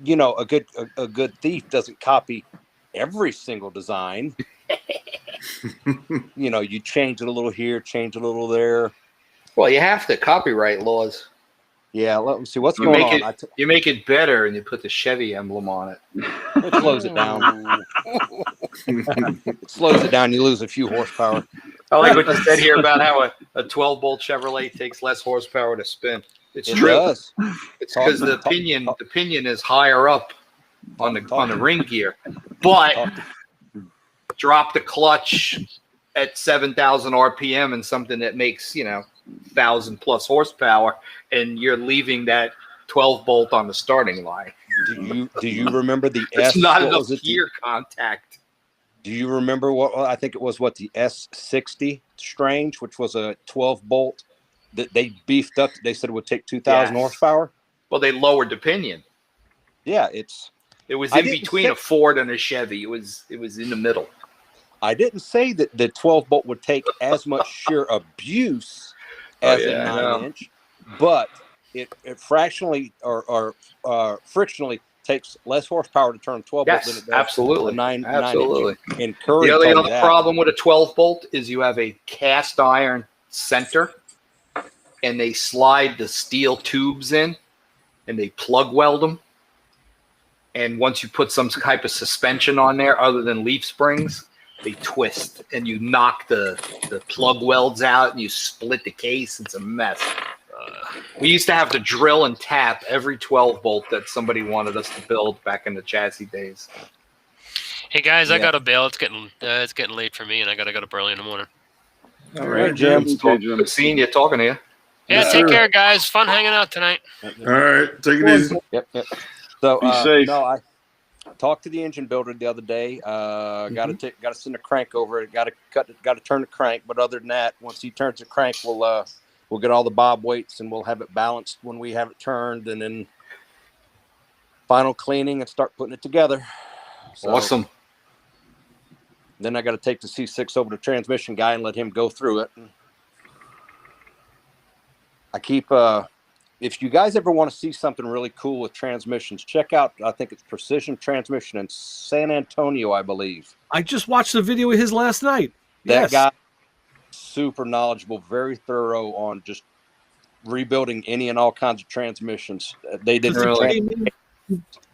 you know, a good thief doesn't copy every single design. You know, you change it a little here, change it a little there. Well, you have to copyright laws. Yeah, let me see what's You going make on. it. You make it better, and you put the Chevy emblem on it. It slows it down. It slows it down. You lose a few horsepower. I like what you said here about how a 12-bolt Chevrolet takes less horsepower to spin. It's It true. does. It's because the pinion is higher up on the ring gear, but drop the clutch at 7,000 RPM and something that makes 1,000+ horsepower, and you're leaving that 12-bolt on the starting line. Do you remember the It's S? not what enough was it? gear contact. Do you remember what I think it was? What the S60 Strange, which was a 12-bolt that they beefed up. They said it would take 2,000 horsepower. Well, they lowered the pinion. Yeah, it was in between a Ford and a Chevy. It was in the middle. I didn't say that the 12-bolt would take as much sheer abuse as a 9-inch, but it fractionally or frictionally takes less horsepower to turn 12-bolt than it does absolutely. a 9-inch. Absolutely. And Curry The told other me that. problem with a 12-bolt is you have a cast iron center, and they slide the steel tubes in, and they plug weld them. And once you put some type of suspension on there other than leaf springs, they twist, and you knock the plug welds out, and you split the case. It's a mess. We used to have to drill and tap every 12-bolt that somebody wanted us to build back in the chassis days. Hey guys, I gotta bail. It's getting late for me, and I gotta go to Burley in the morning. All right, Jim. Good seeing you, talking to you. Yeah, take care, guys. Fun hanging out tonight. All right, take it easy. Yep. So Be safe. no, I talked to the engine builder the other day. Got to send a crank over it. Got to turn the crank. But other than that, once he turns the crank, we'll get all the bob weights and we'll have it balanced when we have it turned, and then final cleaning and start putting it together. So, awesome. Then I got to take the C6 over to the transmission guy and let him go through it. I keep. If you guys ever want to see something really cool with transmissions, check out, I think it's Precision Transmission in San Antonio, I believe. I just watched the video of his last night. That guy, super knowledgeable, very thorough on just rebuilding any and all kinds of transmissions. They did.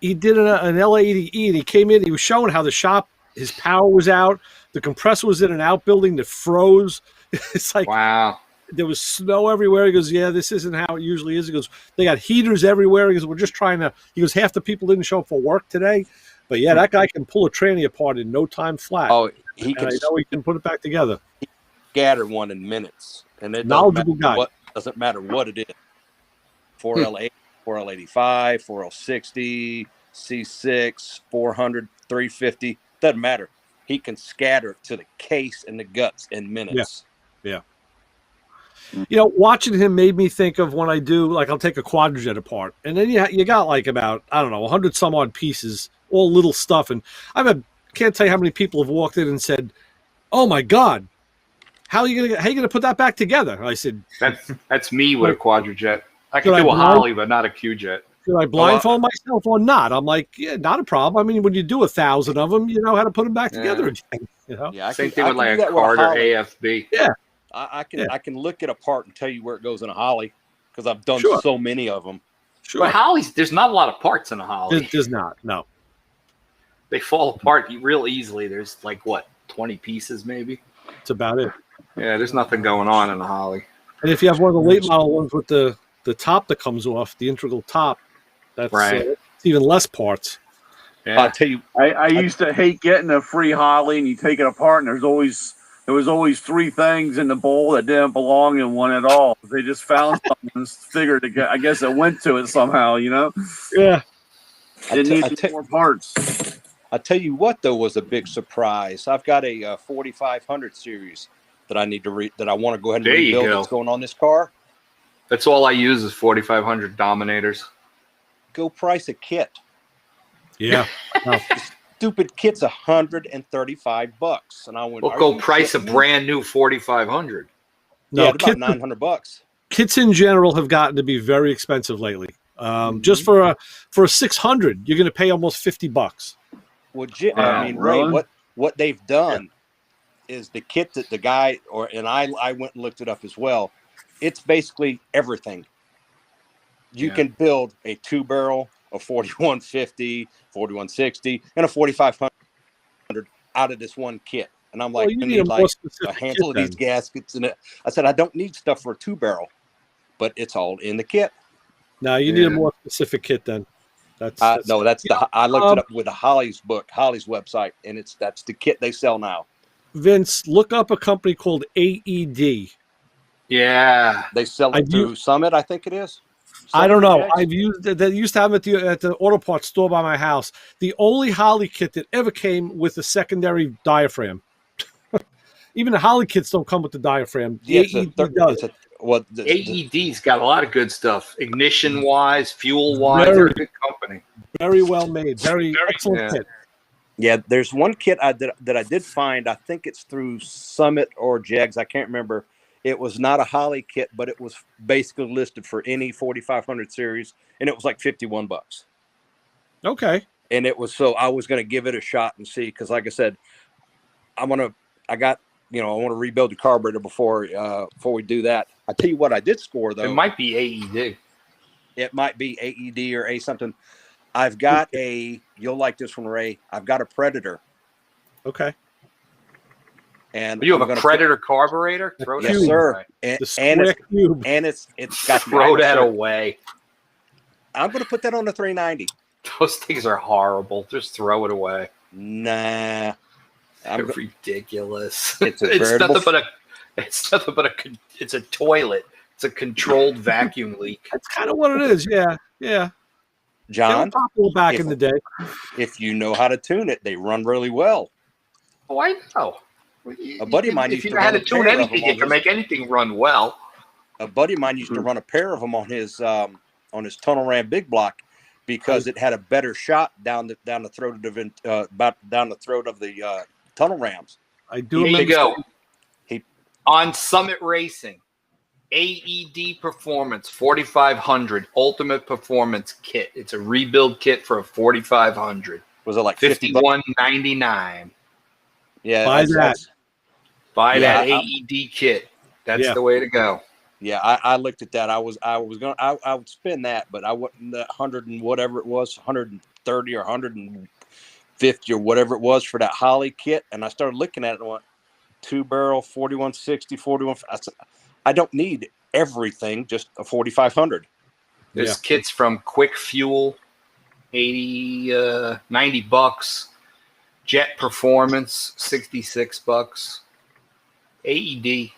He did an L80E, and he came in. He was showing how the shop, his power was out. The compressor was in an outbuilding that froze. It's like, wow. There was snow everywhere. He goes, yeah, this isn't how it usually is. He goes, they got heaters everywhere. He goes, we're just trying to. He goes, half the people didn't show up for work today. But yeah, that guy can pull a tranny apart in no time flat. Oh, he can. I know he can put it back together. He can scatter one in minutes, and it knowledgeable guy. Doesn't matter what it is. 4L8, 4L85, 4L60, C6, 400, 350. Doesn't matter. He can scatter to the case and the guts in minutes. Yeah. You know, watching him made me think of when I do, like, I'll take a quadrijet apart, and then you got like about, I don't know, 100 some odd pieces, all little stuff, and can't tell you how many people have walked in and said, "Oh my God, how are you gonna put that back together?" And I said, "That's me with a quadrijet. I can do a Holly, but not a Q-jet." Should I blindfold myself or not? I'm like, yeah, not a problem. I mean, when you do 1,000 of them, you know how to put them back together again. You know? Yeah, same thing with like a Carter AFB. Yeah. I can look it apart and tell you where it goes in a Holly because I've done so many of them. Sure. But Hollies, there's not a lot of parts in a Holly. There's not. No. They fall apart real easily. There's like 20 pieces maybe. That's about it. Yeah, there's nothing going on in a Holly. And if you have one of the late model ones with the top that comes off, the integral top, that's it's even less parts. Yeah. I'll tell you, I used to hate getting a free Holly and you take it apart and there was always three things in the bowl that didn't belong in one at all. They just found something and figured I guess it went to it somehow, you know? Yeah. It needed more parts. I tell you what, though, was a big surprise. I've got a 4500 series that I need to that I want to go ahead and There you rebuild. go. That's going on this car. That's all I use is 4500 Dominators. Go price a kit. Yeah. Stupid kit's $135, and I went. We'll "Are go you price a kidding me?" brand new 4500. No, Yeah, it's about kits, $900. kits in general have gotten to be very expensive lately. Just for a 600, you're going to pay almost $50. Well, Wow, I mean, really? Ray, what they've done is the kit that the guy I went and looked it up as well. It's basically everything. You can build a 2-barrel, a 4150, 4160, and a 4500 out of this one kit. And I'm like, Well, you I need need a more like a specific handful kit of these then. gaskets in it. I said, I don't need stuff for a 2-barrel, but it's all in the kit. No, you need a more specific kit then. That's No, that's I looked it up with the Holly's website, and that's the kit they sell now. Vince, look up a company called AED. Yeah. They sell it through Summit, I think it is. I don't know. Jags? I've used it. They used to have it at the auto parts store by my house. The only Holly kit that ever came with a secondary diaphragm. Even the Holly kits don't come with the diaphragm. The AED does. AED's got a lot of good stuff. Ignition wise, fuel wise, Very- they're a good company. Very well made. Very excellent kit. Yeah, there's one kit that I did find. I think it's through Summit or Jags. I can't remember. It was not a Holly kit, but it was basically listed for any 4500 series, and it was like $51. Okay. And it was I was going to give it a shot and see, because like I said, I want to rebuild the carburetor before we do that. I tell you what, I did score though. It might be AED. It might be AED or a something. I've got you'll like this one, Ray. I've got a Predator. Okay. And You have a Predator carburetor? Throw that sir. And it's got throw that away. I'm going to put that on the 390. Those things are horrible. Just throw it away. Nah. They're ridiculous. It's nothing but it's a toilet. It's a controlled vacuum leak. That's kind of what it is. Yeah. Yeah. John, they were popular back in the day. If you know how to tune it, they run really well. Oh, I know. A buddy of mine if you know how to tune anything, you can make anything run well. A buddy of mine used to run a pair of them on his tunnel ram big block because it had a better shot down the throat of the tunnel rams. I do. Here you go. On Summit Racing, AED Performance 4500 Ultimate Performance Kit. It's a rebuild kit for a 4500. Was it like $51.99? Yeah, buy that AED kit. That's the way to go. Yeah, I looked at that. I would spend that, but I wouldn't 100 and whatever it was, 130 or 150 or whatever it was for that Holly kit. And I started looking at it and went, 2-barrel, 4160, 41. I said, I don't need everything, just a 4500. There's kits from Quick Fuel, $90. Jet Performance, $66. AED,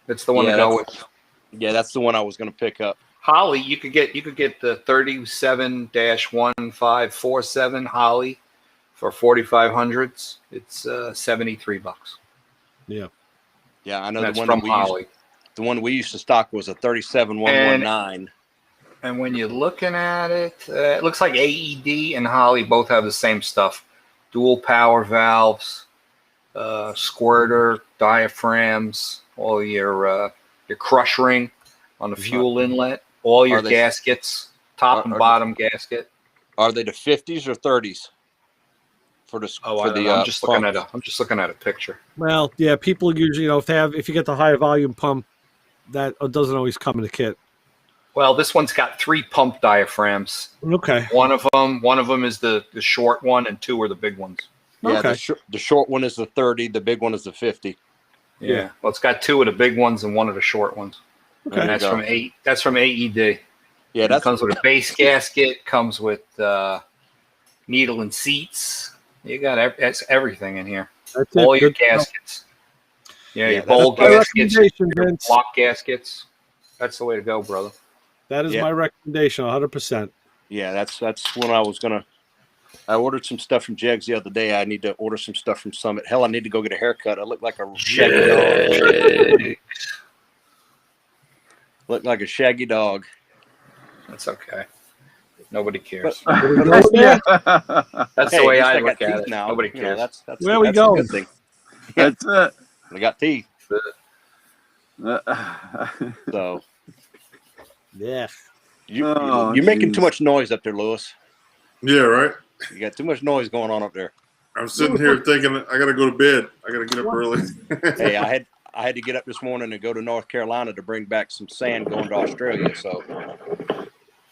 that's the one to go with. Yeah, that's the one I was going to pick up. Holly, you could get the 37-1547 Holly for 4500s. It's $73. Yeah. Yeah, I know that's the one from that Holly. The one we used to stock was a 37119. And when you're looking at it, it looks like AED and Holly both have the same stuff. Dual power valves, squirter, diaphragms, all your crush ring on the fuel inlet, all your gaskets, top and bottom gasket. Are they the 50s or 30s? I'm just looking at a picture. Well, yeah, people usually, if you get the higher volume pump, that doesn't always come in the kit. Well, this one's got 3 pump diaphragms. Okay. One of them is the short one, and 2 are the big ones. Yeah, okay. The short one is the 30, the big one is the 50. Yeah. Well, it's got 2 of the big ones and 1 of the short ones. Okay. And that's from AED. Yeah, It comes with a base gasket, comes with needle and seats. You got everything in here. That's All it. your Good to know. gaskets. Yeah, your that's bowl my gaskets, recommendation, your Vince. block gaskets. That's the way to go, brother. That is Yeah. my recommendation, 100%. Yeah, that's when I was gonna. I ordered some stuff from Jegs the other day. I need to order some stuff from Summit. Hell, I need to go get a haircut. I look like a shaggy dog. Look like a shaggy dog. That's okay. Nobody cares. Yeah. That's Hey, the way at least I got look at teeth it. now. Nobody You know, cares. that's Where we that's a going? good thing. That's it. I got teeth, Uh, so Yeah. Oh, you're making too geez. much noise up there, Lewis. Yeah, right. You got too much noise going on up there. I'm sitting here thinking I got to go to bed. I got to get up early. Hey, I had to get up this morning and go to North Carolina to bring back some sand going to Australia. So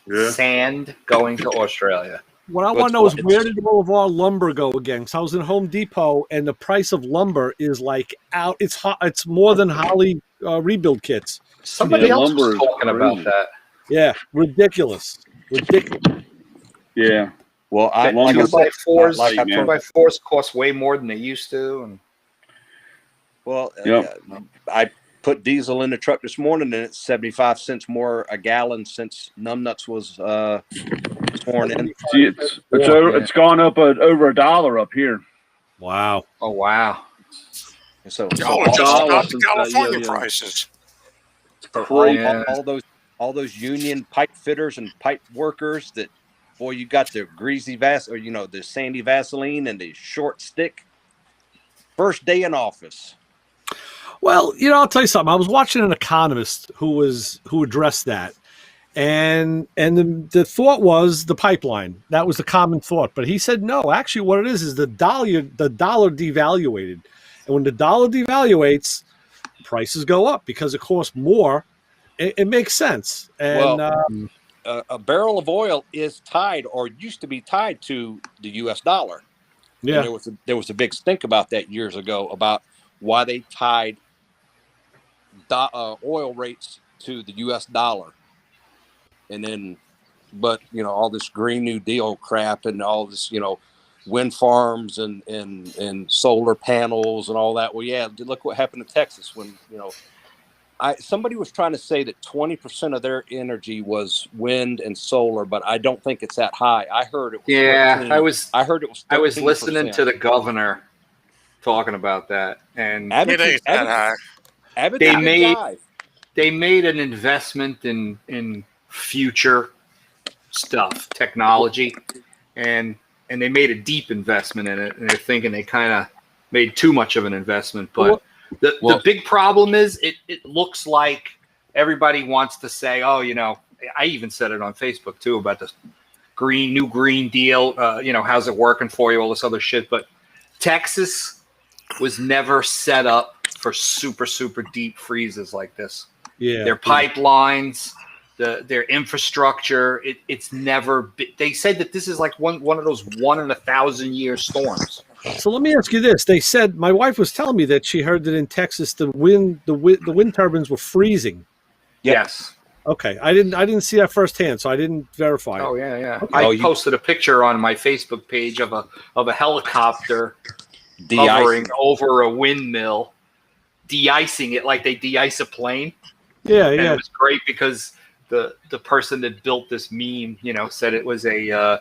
Yeah. Sand going to Australia. What I Well, want to know is it's- where did all of our lumber go again? Because I was in Home Depot and the price of lumber is like out. It's more than Holly rebuild kits. Somebody Yeah, else lumber was is talking about crazy. that. Yeah, ridiculous. Yeah. well, I That like I two by said, fours, like I man. two by fours cost way more than they used to, and well, Yep. I put diesel in the truck this morning, and it's 75 cents more a gallon since Numbnuts was sworn in. See, it's gone up over $1 up here. Wow. oh wow, So Y'all are all just not dollars the since, California yeah. prices. Yeah. all those union pipe fitters and pipe workers that, boy, you got the greasy the sandy Vaseline and the short stick. First day in office. Well, I'll tell you something. I was watching an economist who addressed that, and the thought was the pipeline. That was the common thought, but he said no. Actually, what it is the dollar devaluated, and when the dollar devaluates, prices go up because it costs more. It makes sense. And A barrel of oil is tied, or used to be tied, to the U.S. dollar. yeah, And there was a big stink about that years ago about why they tied oil rates to the U.S. dollar. And then, but all this Green New Deal crap and all this, wind farms and solar panels and all that. Well, yeah, look what happened in Texas when somebody was trying to say that 20% of their energy was wind and solar, but I don't think it's that high. I heard it was Yeah, 13. I heard it was 13%. I was listening to the governor talking about that, and It ain't that high. they made an investment in future stuff, technology, and they made a deep investment in it, and they're thinking they kind of made too much of an investment. But the big problem is it looks like everybody wants to say, oh, I even said it on Facebook too about this new Green Deal. How's it working for you? All this other shit. But Texas was never set up for super, super deep freezes like this. yeah. Their pipelines, their infrastructure, it's never. They said that this is like one of those 1 in 1,000-year storms. So let me ask you this: they said my wife was telling me that she heard that in Texas the wind turbines were freezing. Yes. Okay, I didn't see that firsthand, so I didn't verify it. Oh yeah. Okay. I posted a picture on my Facebook page of a helicopter De-icing. hovering over a windmill, de-icing it like they de-ice a plane. Yeah, And yeah. it was great because the person that built this meme, said it was a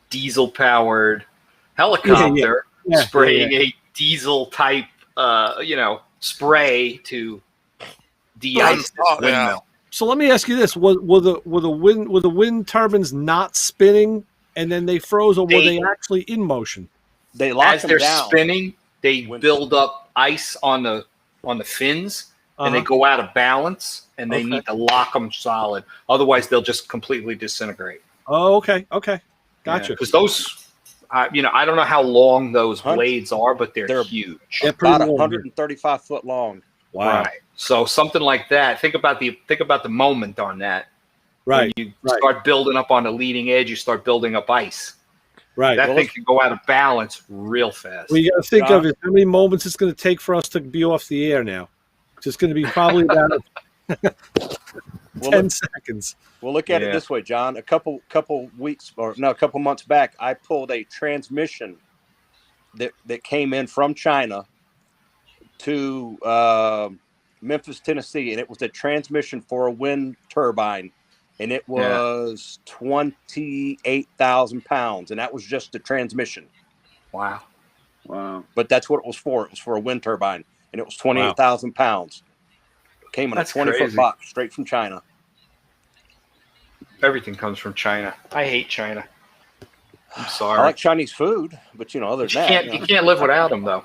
diesel powered helicopter spraying a diesel type spray to de-ice this windmill. So let me ask you this: were the wind turbines not spinning and then they froze, or were they actually in motion? They lock As them they're down. spinning, they build up ice on the fins, and they go out of balance, and they need to lock them solid. Otherwise, they'll just completely disintegrate. Oh, okay, gotcha. Because those, I don't know how long those blades are, but they're huge. They're About pretty long. 135 foot long. Wow. Right. So something like that. Think about the moment on that. Right. When you start building up on the leading edge, you start building up ice. Right. That thing can go out of balance real fast. What you got to think of is how many moments it's going to take for us to be off the air now. It's going to be probably about Well, 10 seconds. We'll look at it Yeah. this way, John. A couple months back, I pulled a transmission that came in from China to Memphis, Tennessee, and it was a transmission for a wind turbine, and it was 28,000 pounds, and that was just the transmission. Wow. Wow. But that's what it was for. It was for a wind turbine, and it was 28,000 pounds. Came in That's a 20-foot crazy. box straight from China. Everything comes from China. I hate China. I'm I sorry. like Chinese food, but other But than that, you can't live without them, though.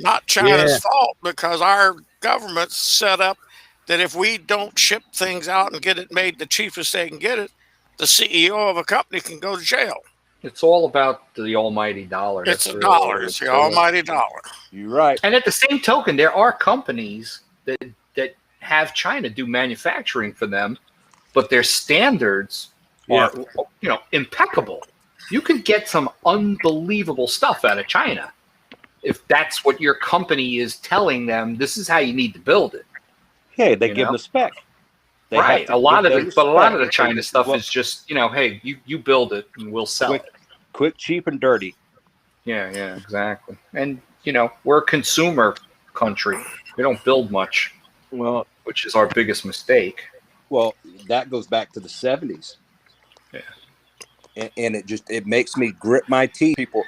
Not China's Yeah. fault, because our government's set up that if we don't ship things out and get it made the cheapest they can get it, the CEO of a company can go to jail. It's all about the almighty dollar. It's That's a really all dollar. it It's is the to it. almighty dollar. you're right. And at the same token, there are companies that have China do manufacturing for them, but their standards are impeccable. You could get some unbelievable stuff out of China if that's what your company is telling them. This is how you need to build it. Hey, they You give know? them the spec. They Right. have to A lot of give it, them but a lot of spec. the China stuff Well, is just, hey, you build it and we'll sell it. quick, cheap, and dirty. Yeah, exactly. And we're a consumer country. We don't build much, Well, which is our biggest mistake. that goes back to the 70s. Yeah. And it makes me grit my teeth. People,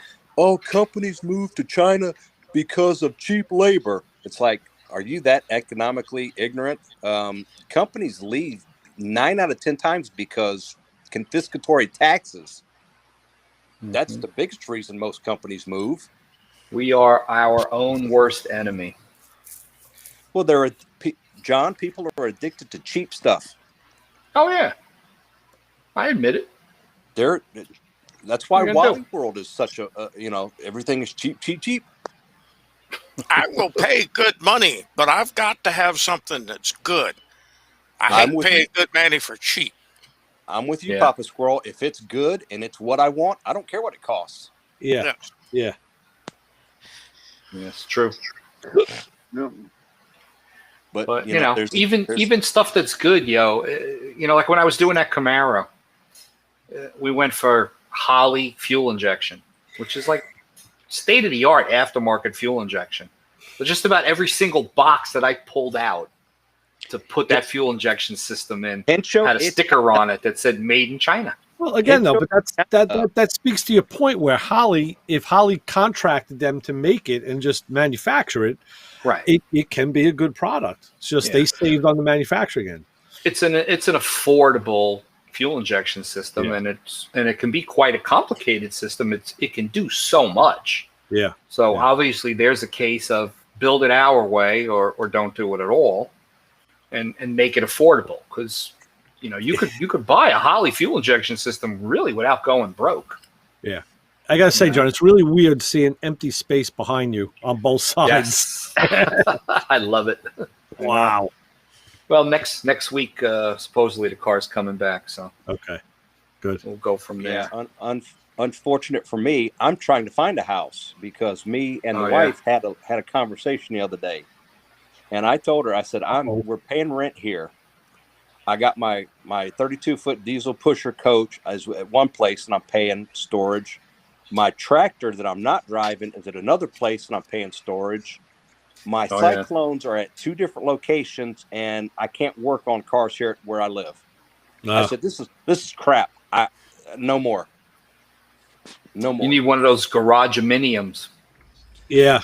companies move to China because of cheap labor. It's like, are you that economically ignorant? Companies leave 9 out of 10 times because confiscatory taxes. That's the biggest reason most companies move. We are our own worst enemy. Well, John, people are addicted to cheap stuff. Oh yeah, I admit it. That's why What are you gonna Wally do? World is such a everything is cheap, cheap, cheap. I will pay good money, but I've got to have something that's good. I I'm hate with paying you. good money for cheap. I'm with you, Yeah. Papa Squirrel. If it's good and it's what I want, I don't care what it costs. Yeah. Yeah. Yes, true. Yep. But, But there's even stuff that's good, like when I was doing that Camaro, we went for Holley fuel injection, which is like state of the art aftermarket fuel injection. But just about every single box that I pulled out to put that fuel injection system in had a sticker on it that said "Made in China." Well, again, though, but that speaks to your point where if Holley contracted them to make it and just manufacture it, Right. it can be a good product. It's just they saved on the manufacturing end. It's an affordable fuel injection system, and it can be quite a complicated system. It can do so much. Yeah. So obviously, there's a case of build it our way or don't do it at all, and make it affordable, because you could buy a Holley fuel injection system really without going broke. Yeah. I got to say, John, it's really weird seeing empty space behind you on both sides. Yes. I love it. Wow. Well, next week, supposedly the car's coming back, so Okay. Good. we'll go from there. unfortunate for me. I'm trying to find a house because me and the wife had a conversation the other day, and I told her, I said, we're paying rent here. I got my 32-foot diesel pusher coach at one place, and I'm paying storage. My tractor that I'm not driving is at another place, and I'm paying storage. My Cyclones are at 2 different locations, and I can't work on cars here where I live. I said, this is crap. No more. No more. You need one of those garage aminiums. Yeah.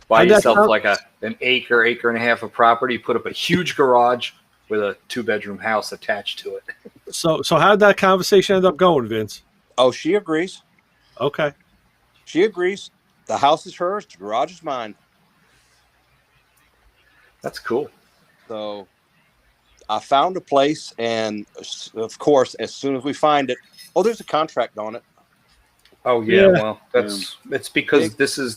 Buy yourself like an acre and a half of property. Put up a huge garage with a 2-bedroom house attached to it. So how did that conversation end up going, Vince? Oh, she agrees. Okay. She agrees. The house is hers. The garage is mine. That's cool. So I found a place, and of course, as soon as we find it, there's a contract on it. Oh yeah. Well, it's because this is